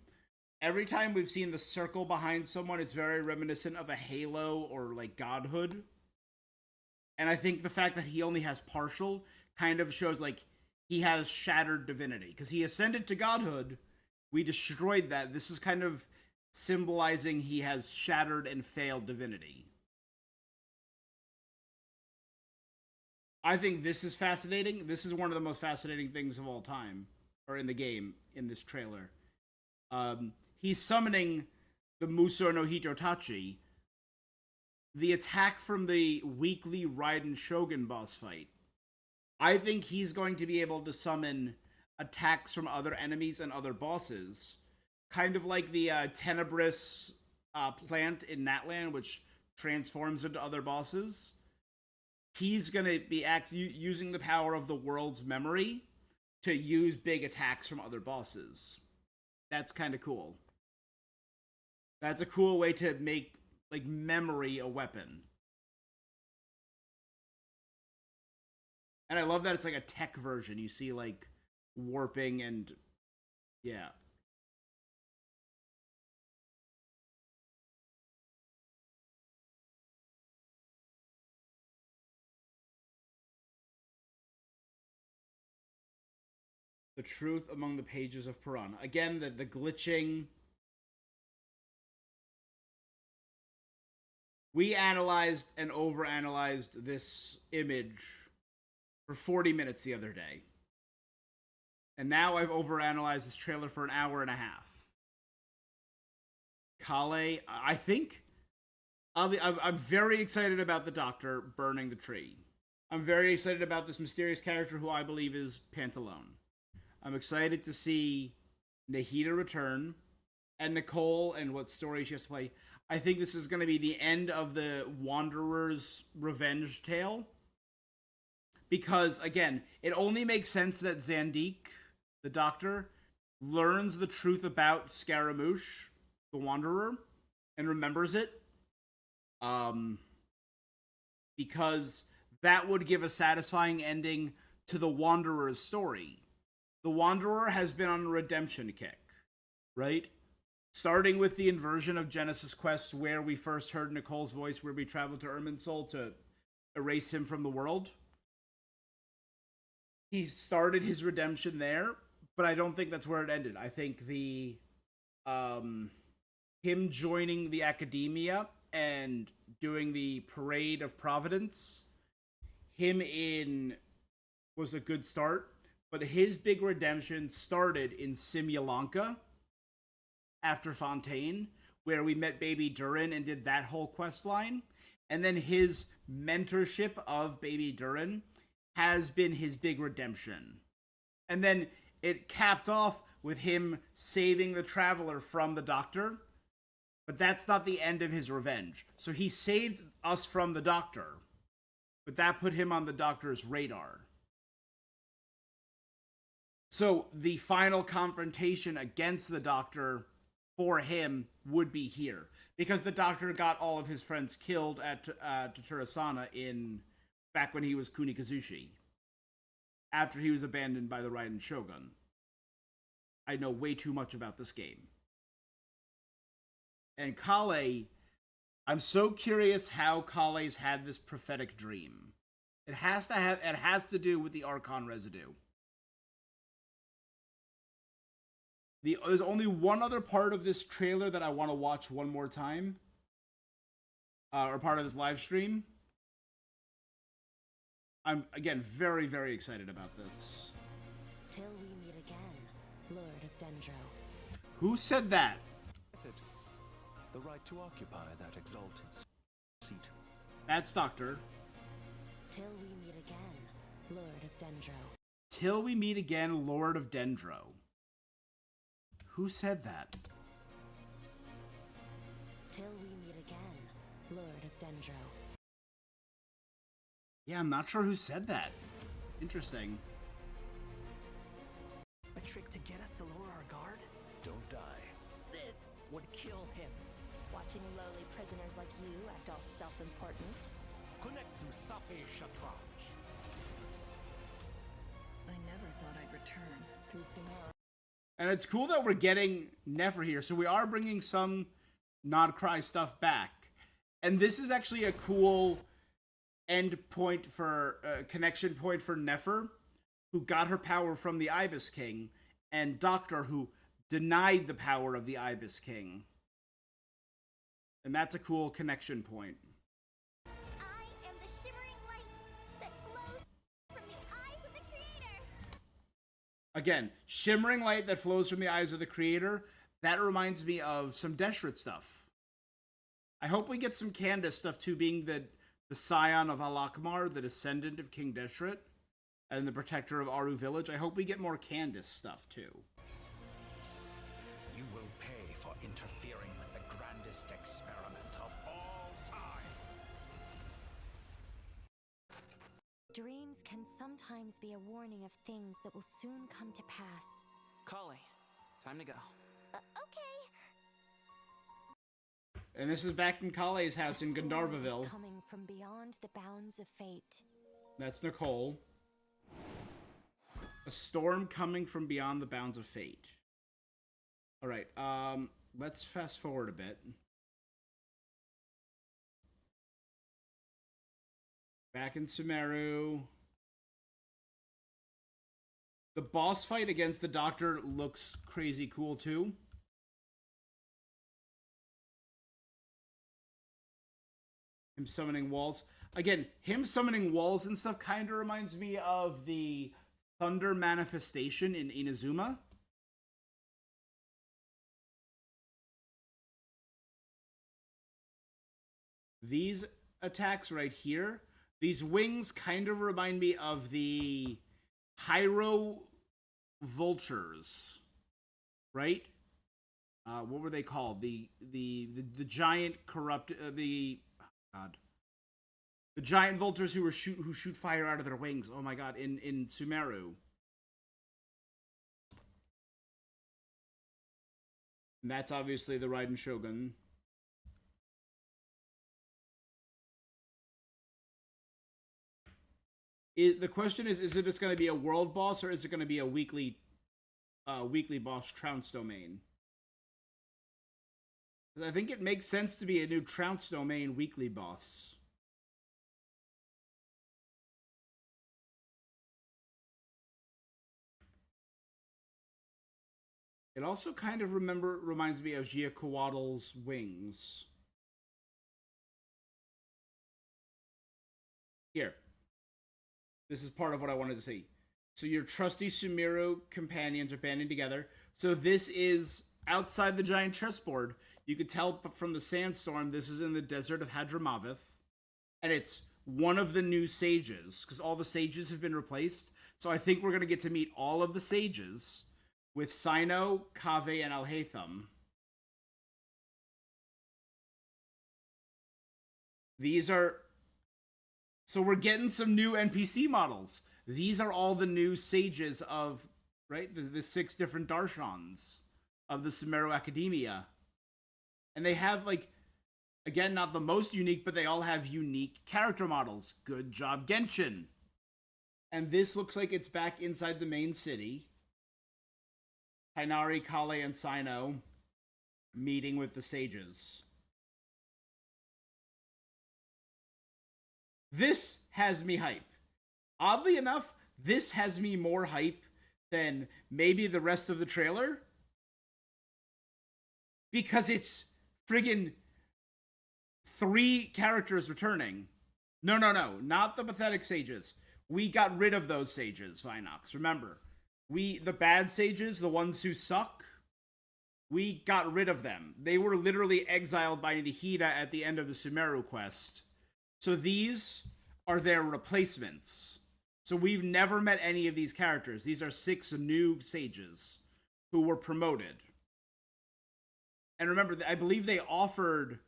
every time we've seen the circle behind someone, it's very reminiscent of a halo or like godhood. And I think the fact that he only has partial kind of shows like he has shattered divinity. Because he ascended to godhood, we destroyed that. This is kind of symbolizing he has shattered and failed divinity. I think this is fascinating. This is one of the most fascinating things of all time, or in the game, in this trailer. He's summoning the Musou no Hitotachi, the attack from the weekly Raiden Shogun boss fight. I think he's going to be able to summon attacks from other enemies and other bosses, kind of like the Tenebris plant in Natlan, which transforms into other bosses. He's going to be using the power of the world's memory to use big attacks from other bosses. That's kind of cool. That's a cool way to make like memory a weapon. And I love that it's like a tech version. You see like warping and yeah. The truth among the pages of Piranha. Again, the glitching. We analyzed and overanalyzed this image for 40 minutes the other day. And now I've overanalyzed this trailer for an hour and a half. Kale, I think... I'm very excited about the Doctor burning the tree. I'm very excited about this mysterious character who I believe is Pantalone. I'm excited to see Nahida return, and Nicole and what story she has to play. I think this is going to be the end of the Wanderer's revenge tale. Because, again, it only makes sense that Zandik, the Doctor, learns the truth about Scaramouche, the Wanderer, and remembers it. Because that would give a satisfying ending to the Wanderer's story. The Wanderer has been on a redemption kick, right? Starting with the inversion of Genesis Quest, where we first heard Nicole's voice, where we traveled to Irminsul to erase him from the world. He started his redemption there, but I don't think that's where it ended. I think the him joining the academia and doing the Parade of Providence, was a good start. But his big redemption started in Simulanka after Fontaine, where we met Baby Durin and did that whole quest line. And then his mentorship of Baby Durin has been his big redemption. And then it capped off with him saving the Traveler from the Doctor. But that's not the end of his revenge. So he saved us from the Doctor. But that put him on the Doctor's radar. So the final confrontation against the Doctor for him would be here. Because the Doctor got all of his friends killed at Taturasana back when he was Kunikazushi. After he was abandoned by the Raiden Shogun. I know way too much about this game. And Kale, I'm so curious how Kale's had this prophetic dream. It has to do with the Archon residue. There's only one other part of this trailer that I want to watch one more time. Or part of this live stream. I'm, again, very, very excited about this. Till we meet again, Lord of Dendro. Who said that? The right to occupy that exalted seat. That's Doctor. Till we meet again, Lord of Dendro. Till we meet again, Lord of Dendro. Who said that? Till we meet again, Lord of Dendro. Yeah, I'm not sure who said that. Interesting. A trick to get us to lower our guard? Don't die. This would kill him. Watching lowly prisoners like you act all self-important. Connect to Safi Shatranj. I never thought I'd return through Sumeru. And it's cool that we're getting Nefer here. So we are bringing some Nodcry stuff back. And this is actually a cool end point for, connection point for Nefer, who got her power from the Ibis King, and Doctor, who denied the power of the Ibis King. And that's a cool connection point. I am the shimmering light that flows from the eyes of the Creator. Again, shimmering light that flows from the eyes of the Creator. That reminds me of some Deshret stuff. I hope we get some Candace stuff too, being the scion of Alakmar, the descendant of King Deshret, and the protector of Aru Village. I hope we get more Candace stuff too. You will pay for interfering with the grandest experiment of all time. Dreams can sometimes be a warning of things that will soon come to pass. Kale, time to go. Okay. And this is back in Kale's house in Gandharvaville. Coming from beyond the bounds of fate. That's Nicole. A storm coming from beyond the bounds of fate. Alright, let's fast forward a bit. Back in Sumeru. The boss fight against the Doctor looks crazy cool too. Him summoning walls. Again, him summoning walls and stuff kind of reminds me of the Thunder manifestation in Inazuma. These attacks right here, these wings kind of remind me of the Pyro Vultures, right? What were they called? The giant corrupt the giant vultures who shoot fire out of their wings. Oh my god, in Sumeru. And that's obviously the Raiden Shogun. The question is it just going to be a world boss, or is it going to be a weekly boss Trounce domain? I think it makes sense to be a new Trounce domain weekly boss. It also kind of reminds me of Giacoatl's wings. Here. This is part of what I wanted to see. So your trusty Sumeru companions are banding together. So this is outside the giant chessboard. You could tell from the sandstorm this is in the desert of Hadramaveth, and it's one of the new sages, because all the sages have been replaced. So I think we're going to get to meet all of the sages with Cyno, Kaveh, and Alhaitham. These are... So we're getting some new NPC models. These are all the new sages of, right, the 6 different Darshans of the Sumeru Academia. And they have, like, again, not the most unique, but they all have unique character models. Good job, Genshin. And this looks like it's back inside the main city. Tighnari, Kale, and Cyno meeting with the sages. This has me hype. Oddly enough, this has me more hype than maybe the rest of the trailer. Because it's friggin' 3 characters returning. No. Not the pathetic sages. We got rid of those sages, Vinox. Remember, the bad sages, the ones who suck, we got rid of them. They were literally exiled by Nahida at the end of the Sumeru quest. So these are their replacements. So we've never met any of these characters. These are 6 new sages who were promoted. And remember, I believe they offered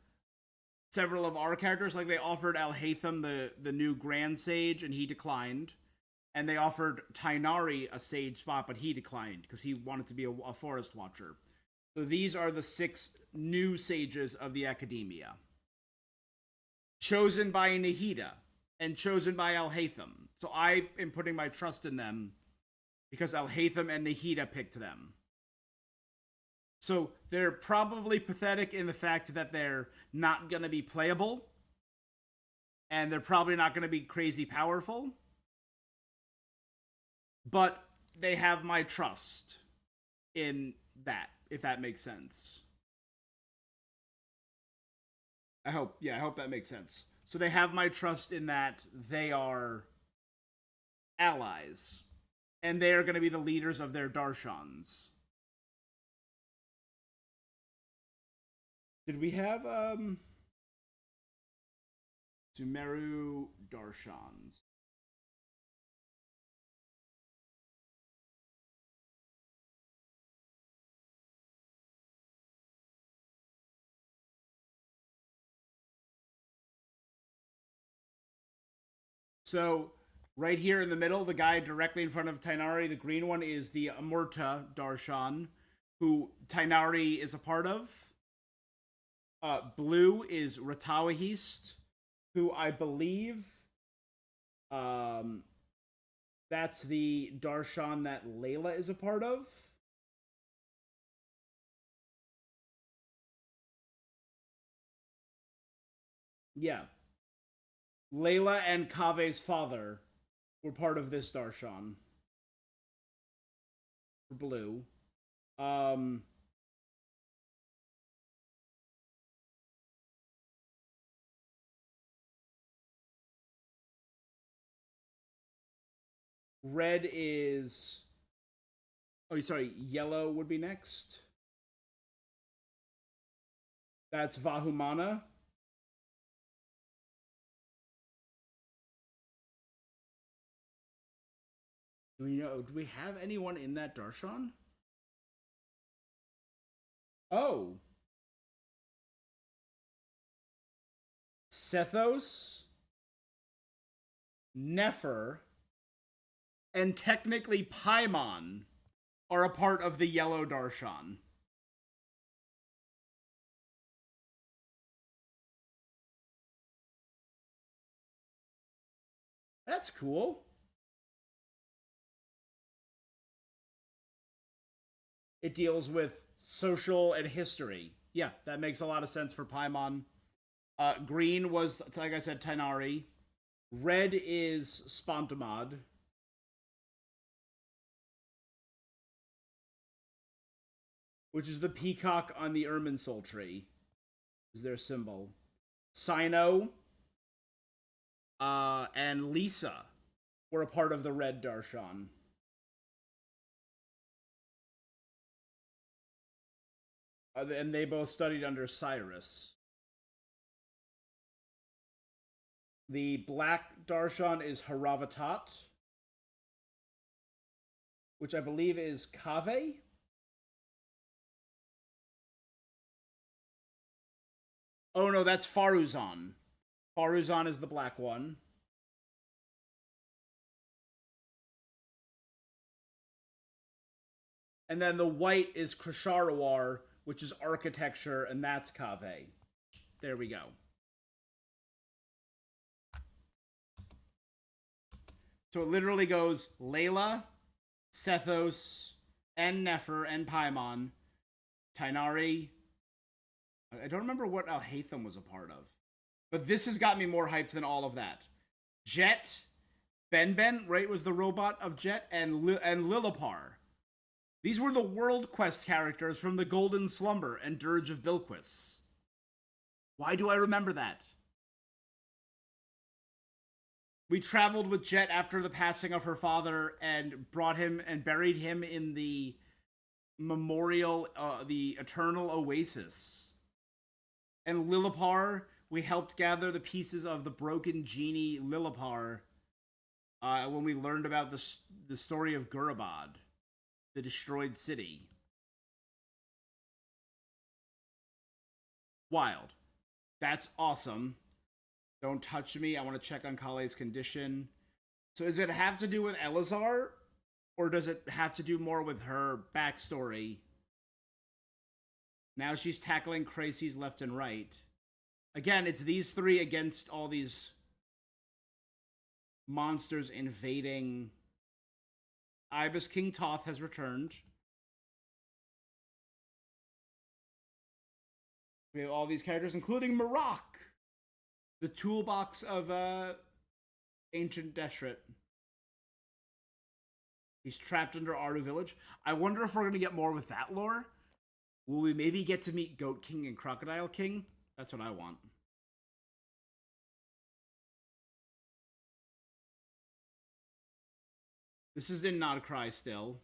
several of our characters. Like, they offered Alhaitham the new Grand Sage, and he declined. And they offered Tighnari a sage spot, but he declined because he wanted to be a forest watcher. So these are the 6 new sages of the Academia. Chosen by Nahida and chosen by Alhaitham. So I am putting my trust in them because Alhaitham and Nahida picked them. So they're probably pathetic in the fact that they're not going to be playable. And they're probably not going to be crazy powerful. But they have my trust in that, if that makes sense. I hope that makes sense. So they have my trust in that they are allies. And they are going to be the leaders of their Darshans. Did we have Sumeru Darshans? So, right here in the middle, the guy directly in front of Tighnari, the green one, is the Amurta Darshan, who Tighnari is a part of. Blue is Ratawahist, who I believe that's the Darshan that Layla is a part of. Yeah. Layla and Kaveh's father were part of this Darshan. Blue. Red is... Oh, sorry. Yellow would be next. That's Vahumana. Do we have anyone in that Darshan? Oh. Sethos, Nefer, and technically Paimon are a part of the Yellow Darshan. That's cool. It deals with social and history. Yeah, that makes a lot of sense for Paimon. Green was, like I said, Tighnari. Red is Spontamod. Which is the peacock on the Irminsul tree. Is their symbol. Cyno and Lisa were a part of the Red Darshan. And they both studied under Cyrus. The black Darshan is Haravatat, which I believe is Kaveh. Oh no, that's Faruzan. Faruzan is the black one. And then the white is Krisharawar, which is architecture, and that's Kaveh. There we go. So it literally goes Layla, Sethos, and Nefer, and Paimon, Tainari. I don't remember what Al-Haytham was a part of. But this has got me more hyped than all of that. Jet, Ben, right, was the robot of Jet, and Lillipar. These were the World Quest characters from the Golden Slumber and Dirge of Bilquis. Why do I remember that? We traveled with Jet after the passing of her father and brought him and buried him in the memorial, the Eternal Oasis. And Lillipar, we helped gather the pieces of the broken genie Lillipar when we learned about the story of Gurabad, the destroyed city. Wild. That's awesome. Don't touch me. I want to check on Kale's condition. So does it have to do with Elazar? Or does it have to do more with her backstory? Now she's tackling crises left and right. Again, it's these three against all these monsters invading. Ibis King Toth has returned. We have all these characters, including Marak, the toolbox of ancient Deshret. He's trapped under Aru Village. I wonder if we're going to get more with that lore. Will we maybe get to meet Goat King and Crocodile King? That's what I want. This is in Nodcry still.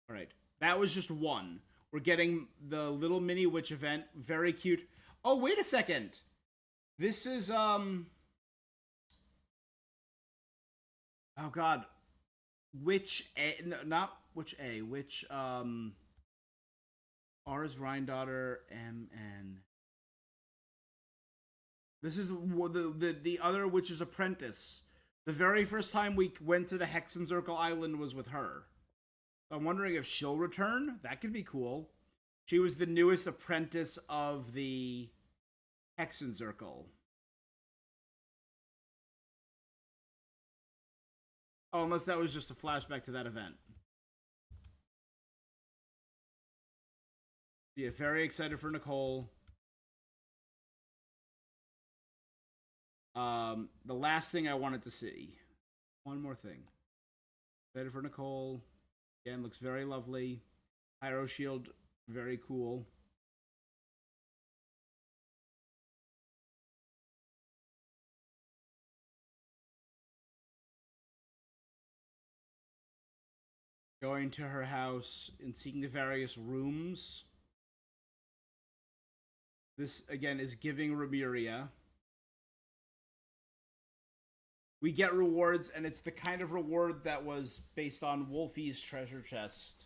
Alright. That was just one. We're getting the little mini witch event. Very cute. Oh, wait a second. This is, oh god. Which A, no, not which A, which, R is Rhindaughter, MN. This is the other witch's apprentice. The very first time we went to the Hexenzirkel Island was with her. I'm wondering if she'll return. That could be cool. She was the newest apprentice of the Hexenzirkel. Oh, unless that was just a flashback to that event. Yeah, very excited for Nicole. The last thing I wanted to see. One more thing. Excited for Nicole. Again, looks very lovely. Pyro Shield, very cool. Going to her house and seeing the various rooms. This, again, is giving Remuria. We get rewards, and it's the kind of reward that was based on Wolfie's treasure chest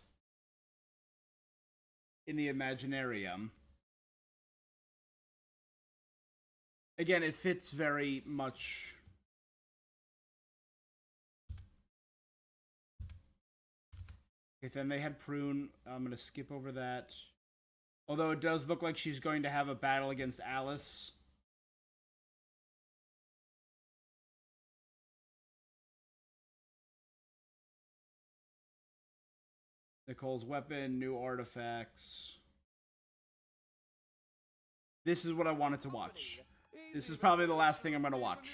in the Imaginarium. Again, it fits very much. Okay, then they had Prune. I'm going to skip over that. Although it does look like she's going to have a battle against Alice. Nicole's weapon, new artifacts. This is what I wanted to watch. This is probably the last thing I'm going to watch.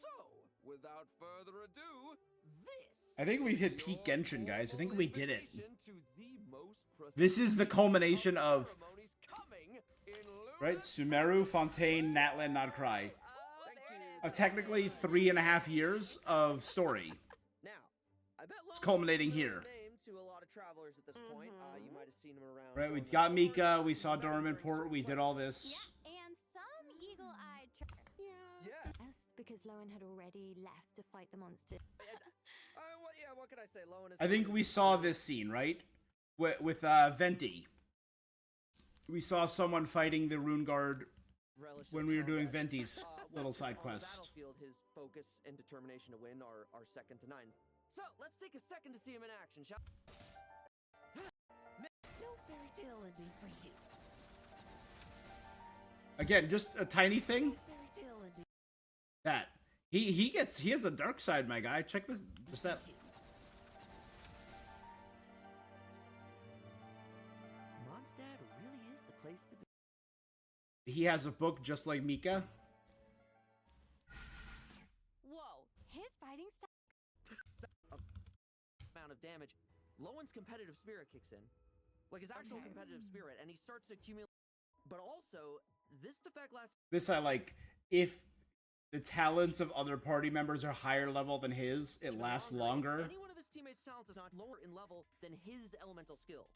So, without further ado, I think we've hit peak Genshin, guys. I think we did it. This is the culmination of, right? Sumeru, Fontaine, Natlan, Nodcry. Of technically 3.5 years of story. It's culminating here. travelers at this point. You might have seen him around. Right, we got Mika, we saw Dorman Port, we did all this. Yeah, and some eagle-eyed Yeah. Because Lowen had already left to fight the monster. What can I say? Lowen is. I think we saw this scene, right? With Venti. We saw someone fighting the Rune Guard when we were doing Venti's little side quest. Battlefield, his focus and determination to win are second to none. So let's take a second to see him in action, shall we? No fairy tale ending for you. Again, just a tiny thing. Fairy tale ending. That he has a dark side, my guy. Check this. Just that. Mondstadt really is the place to be. He has a book just like Mika. Whoa, his fighting style. Amount of damage. Lowen's competitive spirit kicks in, like his actual competitive spirit, and he starts to accumulate. But also, this defect lasts. This I like. If the talents of other party members are higher level than his, it lasts longer. Any one of his teammates' talents is not lower in level than his elemental skill.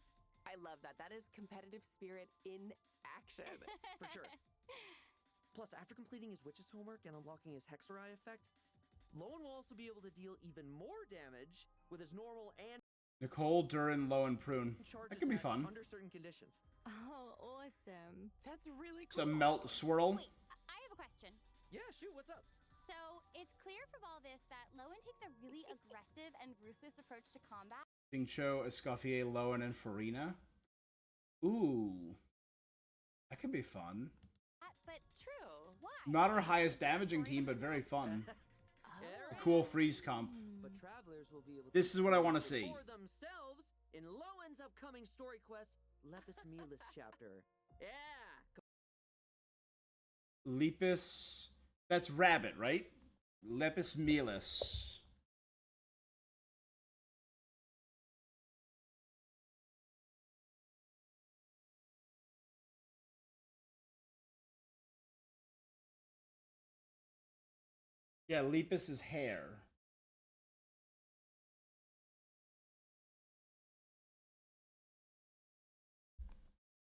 I love that. That is competitive spirit in action. For sure. Plus, after completing his witch's homework and unlocking his Hexerai effect, Lowen will also be able to deal even more damage with his normal and Nicole, Durin, Lowen, Prune. charge That can be attacks fun. under certain conditions. Oh, awesome. That's really It's cool. a melt swirl. Wait, I have a question. Yeah, shoot, what's up? So, it's clear from all this that Lowen takes a really aggressive and ruthless approach to combat. Xingqiu, Escoffier, Lowen, and Farina. Ooh. That could be fun. But true. Why? Not our highest damaging team, but very fun. A cool freeze comp. But travelers will be able to This is what I want to see. for themselves in Lowen's upcoming story quest, Lepus Melis chapter. Yeah. Lepus. That's rabbit, right? Lepus Melis. Yeah, Lepus is hair.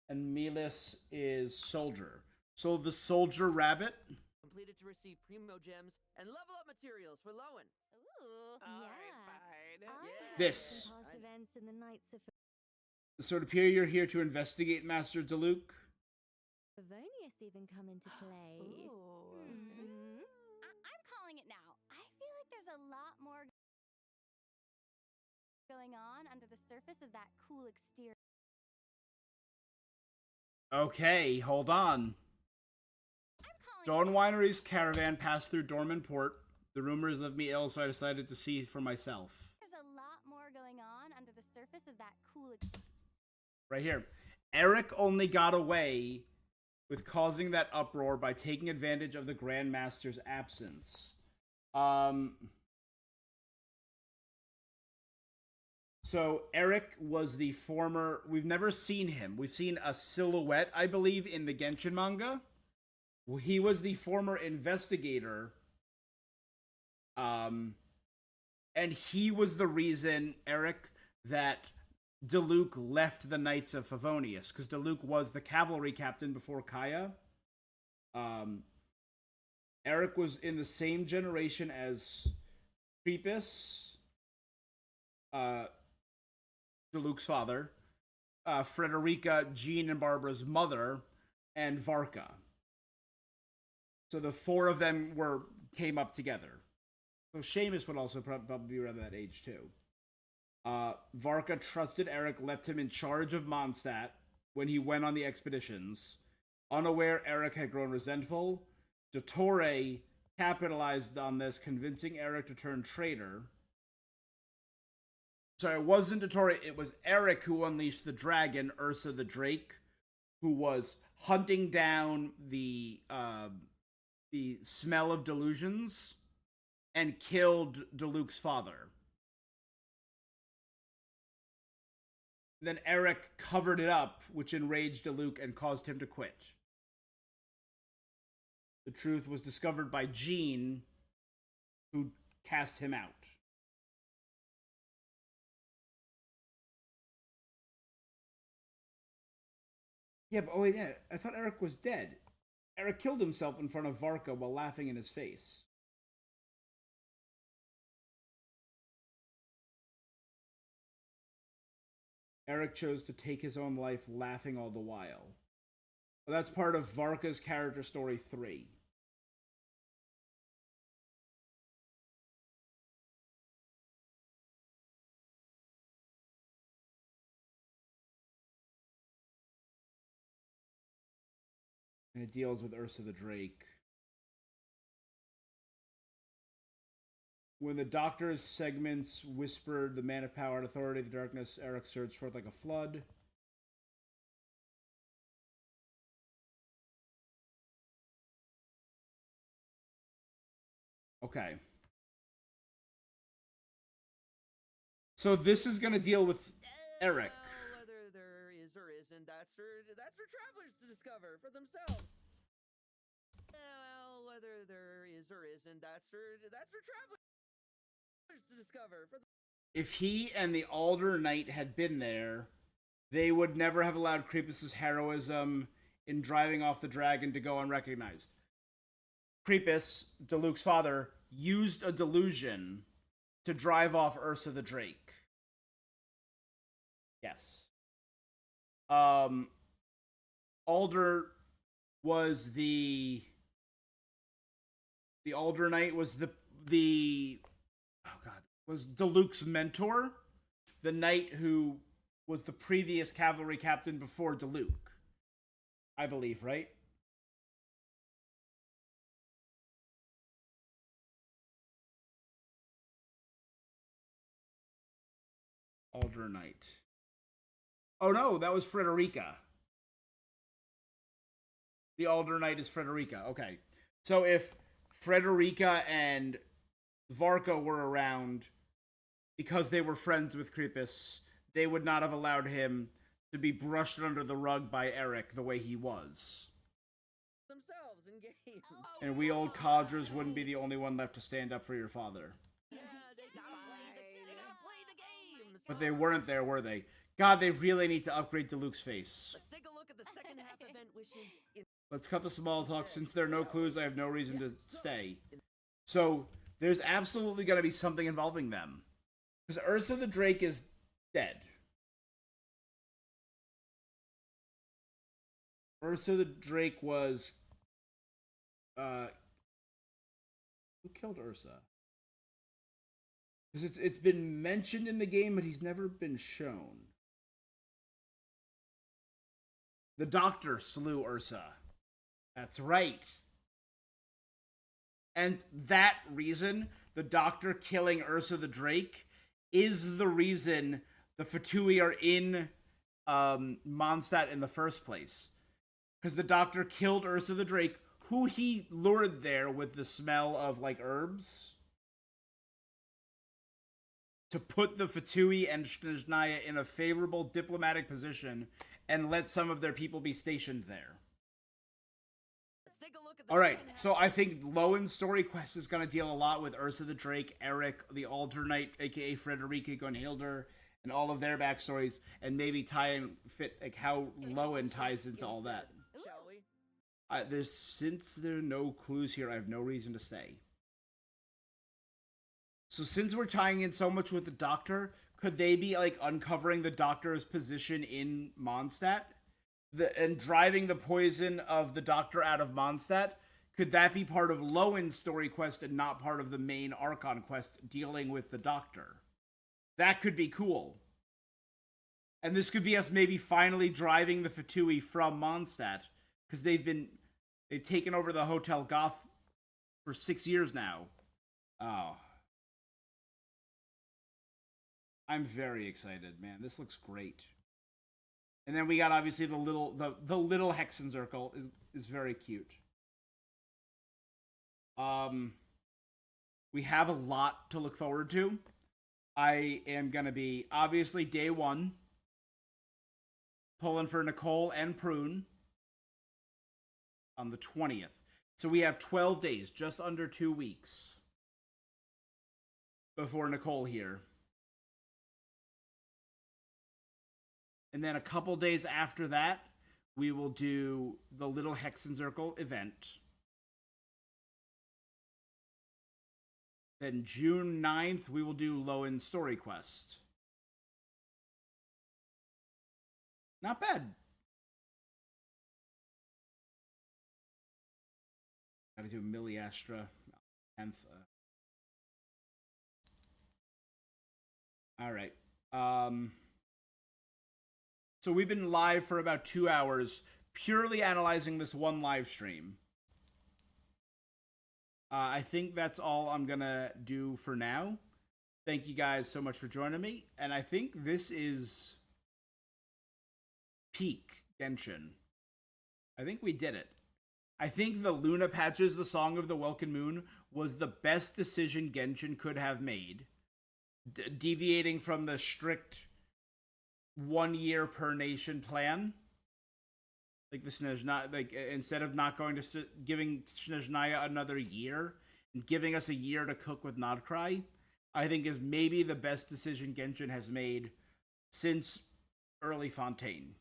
And Melis is soldier. So the soldier rabbit. Completed to receive primo gems and level up materials for Lowen. Ooh. All right, yeah. fine. This. Past events in the Knights of The superior here to investigate Master Diluc. Favonius even come into play. I'm calling it now. I feel like there's a lot more going on under the surface of that cool exterior. Okay, hold on. Dawn Winery's caravan passed through Dorman Port. The rumors left me ill, so I decided to see for myself. There's a lot more going on under the surface of that cool Right here. Eric only got away with causing that uproar by taking advantage of the Grandmaster's absence. So Eric was the former... We've never seen him. We've seen a silhouette, I believe, in the Genshin manga. He was the former investigator. And he was the reason, Eric, that Diluc left the Knights of Favonius. Because Diluc was the cavalry captain before Kaya. Eric was in the same generation as Prepus, Diluc's father, Frederica, Jean and Barbara's mother, and Varka. So the four of them came up together. So Seamus would also probably be around that age too. Varka trusted Eric, left him in charge of Mondstadt when he went on the expeditions. Unaware, Eric had grown resentful. Dottore capitalized on this, convincing Eric to turn traitor. Sorry, it wasn't Dottore, it was Eric who unleashed the dragon, Ursa the Drake, who was hunting down the smell of delusions and killed Diluc's father. Then Eric covered it up, which enraged Diluc and caused him to quit. The truth was discovered by Jean, who cast him out. Yeah, but oh yeah, I thought Eric was dead. Eric killed himself in front of Varka while laughing in his face. Eric chose to take his own life laughing all the while. Well, that's part of Varka's character story 3. And it deals with Ursa the Drake. When the Doctor's segments whispered the man of power and authority, the darkness, Eric surged forth like a flood. Okay. So this is going to deal with Eric. Well, whether there is or isn't, that's for travelers to discover for themselves. Well, whether there is or isn't, that's for travelers to discover for If he and the Alder Knight had been there, they would never have allowed Krepus's heroism in driving off the dragon to go unrecognized. Krepus, Diluc's father, used a delusion to drive off Ursa the Drake. Yes. Alder was the Alder Knight was was Diluc's mentor, the knight who was the previous cavalry captain before Diluc, I believe, right? Alder Knight. Oh no, that was Frederica. The Alder Knight is Frederica. Okay. So if Frederica and Varka were around because they were friends with Krepus, they would not have allowed him to be brushed under the rug by Eric the way he was. themselves in game. And we old codgers wouldn't be the only one left to stand up for your father. Yeah, they gotta play the games. But they weren't there, were they? God, they really need to upgrade Diluc's face. Let's take a look at the second half event wishes. Let's cut the small talk. Since there are no clues, I have no reason to stay. So, there's absolutely going to be something involving them. Because Ursa the Drake is dead. Ursa the Drake was... who killed Ursa? Because it's been mentioned in the game, but he's never been shown. The Doctor slew Ursa. That's right. And that reason, the Doctor killing Ursa the Drake, is the reason the Fatui are in Mondstadt in the first place. Because the Doctor killed Ursa the Drake, who he lured there with the smell of, like, herbs, to put the Fatui and Snezhnaya in a favorable diplomatic position and let some of their people be stationed there. Alright, so I think Lowen's story quest is going to deal a lot with Ursa the Drake, Eric, the Alder Knight, aka Frederica Gunhilder, and all of their backstories, and maybe tie and fit like how Lowen ties into all that. Shall we? Since there are no clues here, I have no reason to stay. So since we're tying in so much with the Doctor, could they be like uncovering the Doctor's position in Mondstadt? And driving the poison of the Doctor out of Mondstadt? Could that be part of Lowen's story quest and not part of the main Archon quest dealing with the Doctor? That could be cool. And this could be us maybe finally driving the Fatui from Mondstadt, because they've taken over the Hotel Goth for 6 years now. Oh. I'm very excited, man. This looks great. And then we got obviously the little Hexenzirkel is very cute. We have a lot to look forward to. I am gonna be obviously day one pulling for Nicole and Prune on the 20th. So we have 12 days, just under 2 weeks before Nicole here. And then a couple days after that, we will do the Little Hexencircle event. Then June 9th, we will do Lowen's Story Quest. Not bad. Gotta do Millie Astra 10th. All right. So we've been live for about 2 hours, purely analyzing this one live stream. I think that's all I'm gonna do for now. Thank you guys so much for joining me, and I think this is peak Genshin. I think we did it. I think the Luna patches, the Song of the Welkin Moon, was the best decision Genshin could have made. Deviating from the strict 1 year per nation plan. Like the Snezhnaya, like instead of not going to giving Snezhnaya another year and giving us a year to cook with Nodcry, I think is maybe the best decision Genshin has made since early Fontaine.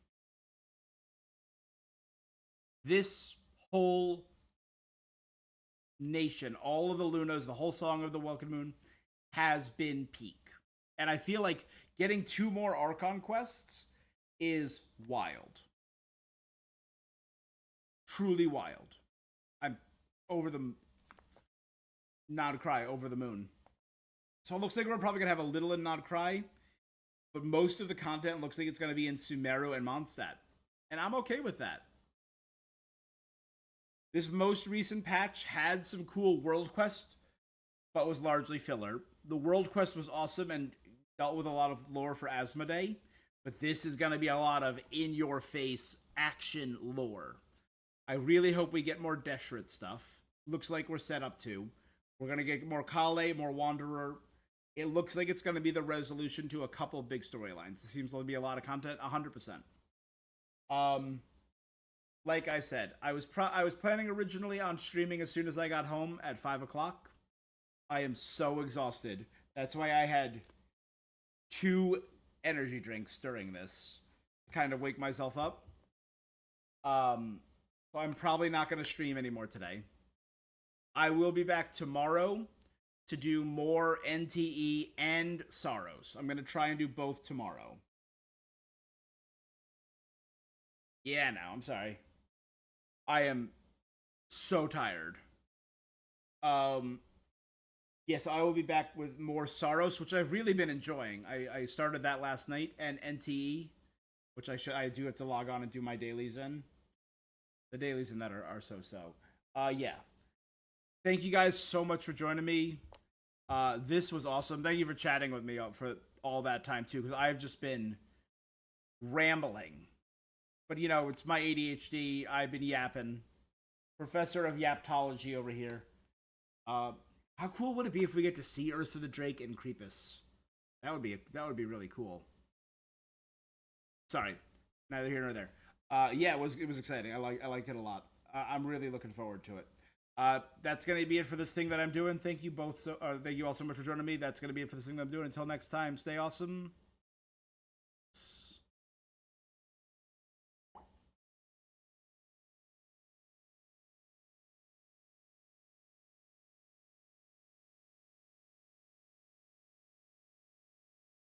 This whole nation, all of the Lunas, the whole Song of the Welkin Moon, has been peak. And I feel like getting 2 more Archon quests is wild. Truly wild. I'm over the Nodcry, over the moon. So it looks like we're probably going to have a little in Nodcry, but most of the content looks like it's going to be in Sumeru and Mondstadt. And I'm okay with that. This most recent patch had some cool world quest, but was largely filler. The world quest was awesome and dealt with a lot of lore for Asmodee, but this is going to be a lot of in-your-face action lore. I really hope we get more Deshret stuff. Looks like we're set up to. We're going to get more Kale, more Wanderer. It looks like it's going to be the resolution to a couple big storylines. It seems to be a lot of content, 100%. Like I said, I was planning originally on streaming as soon as I got home at 5 o'clock. I am so exhausted. That's why I had 2 energy drinks during this to kind of wake myself up. So I'm probably not going to stream anymore today. I will be back tomorrow to do more NTE and Sorrows. I'm going to try and do both tomorrow. Yeah, no, I'm sorry. I am so tired. Yes, I will be back with more Sorrows, which I've really been enjoying. I started that last night, and NTE, which I do have to log on and do my dailies in. The dailies in that are so-so. Yeah. Thank you guys so much for joining me. This was awesome. Thank you for chatting with me for all that time, too, because I've just been rambling. But, you know, it's my ADHD. I've been yapping. Professor of Yaptology over here. How cool would it be if we get to see Ursa the Drake and Creepus? That would be really cool. Sorry, neither here nor there. Yeah, it was exciting. I liked it a lot. I'm really looking forward to it. That's gonna be it for this thing that I'm doing. Thank you all so much for joining me. That's gonna be it for this thing that I'm doing. Until next time, stay awesome.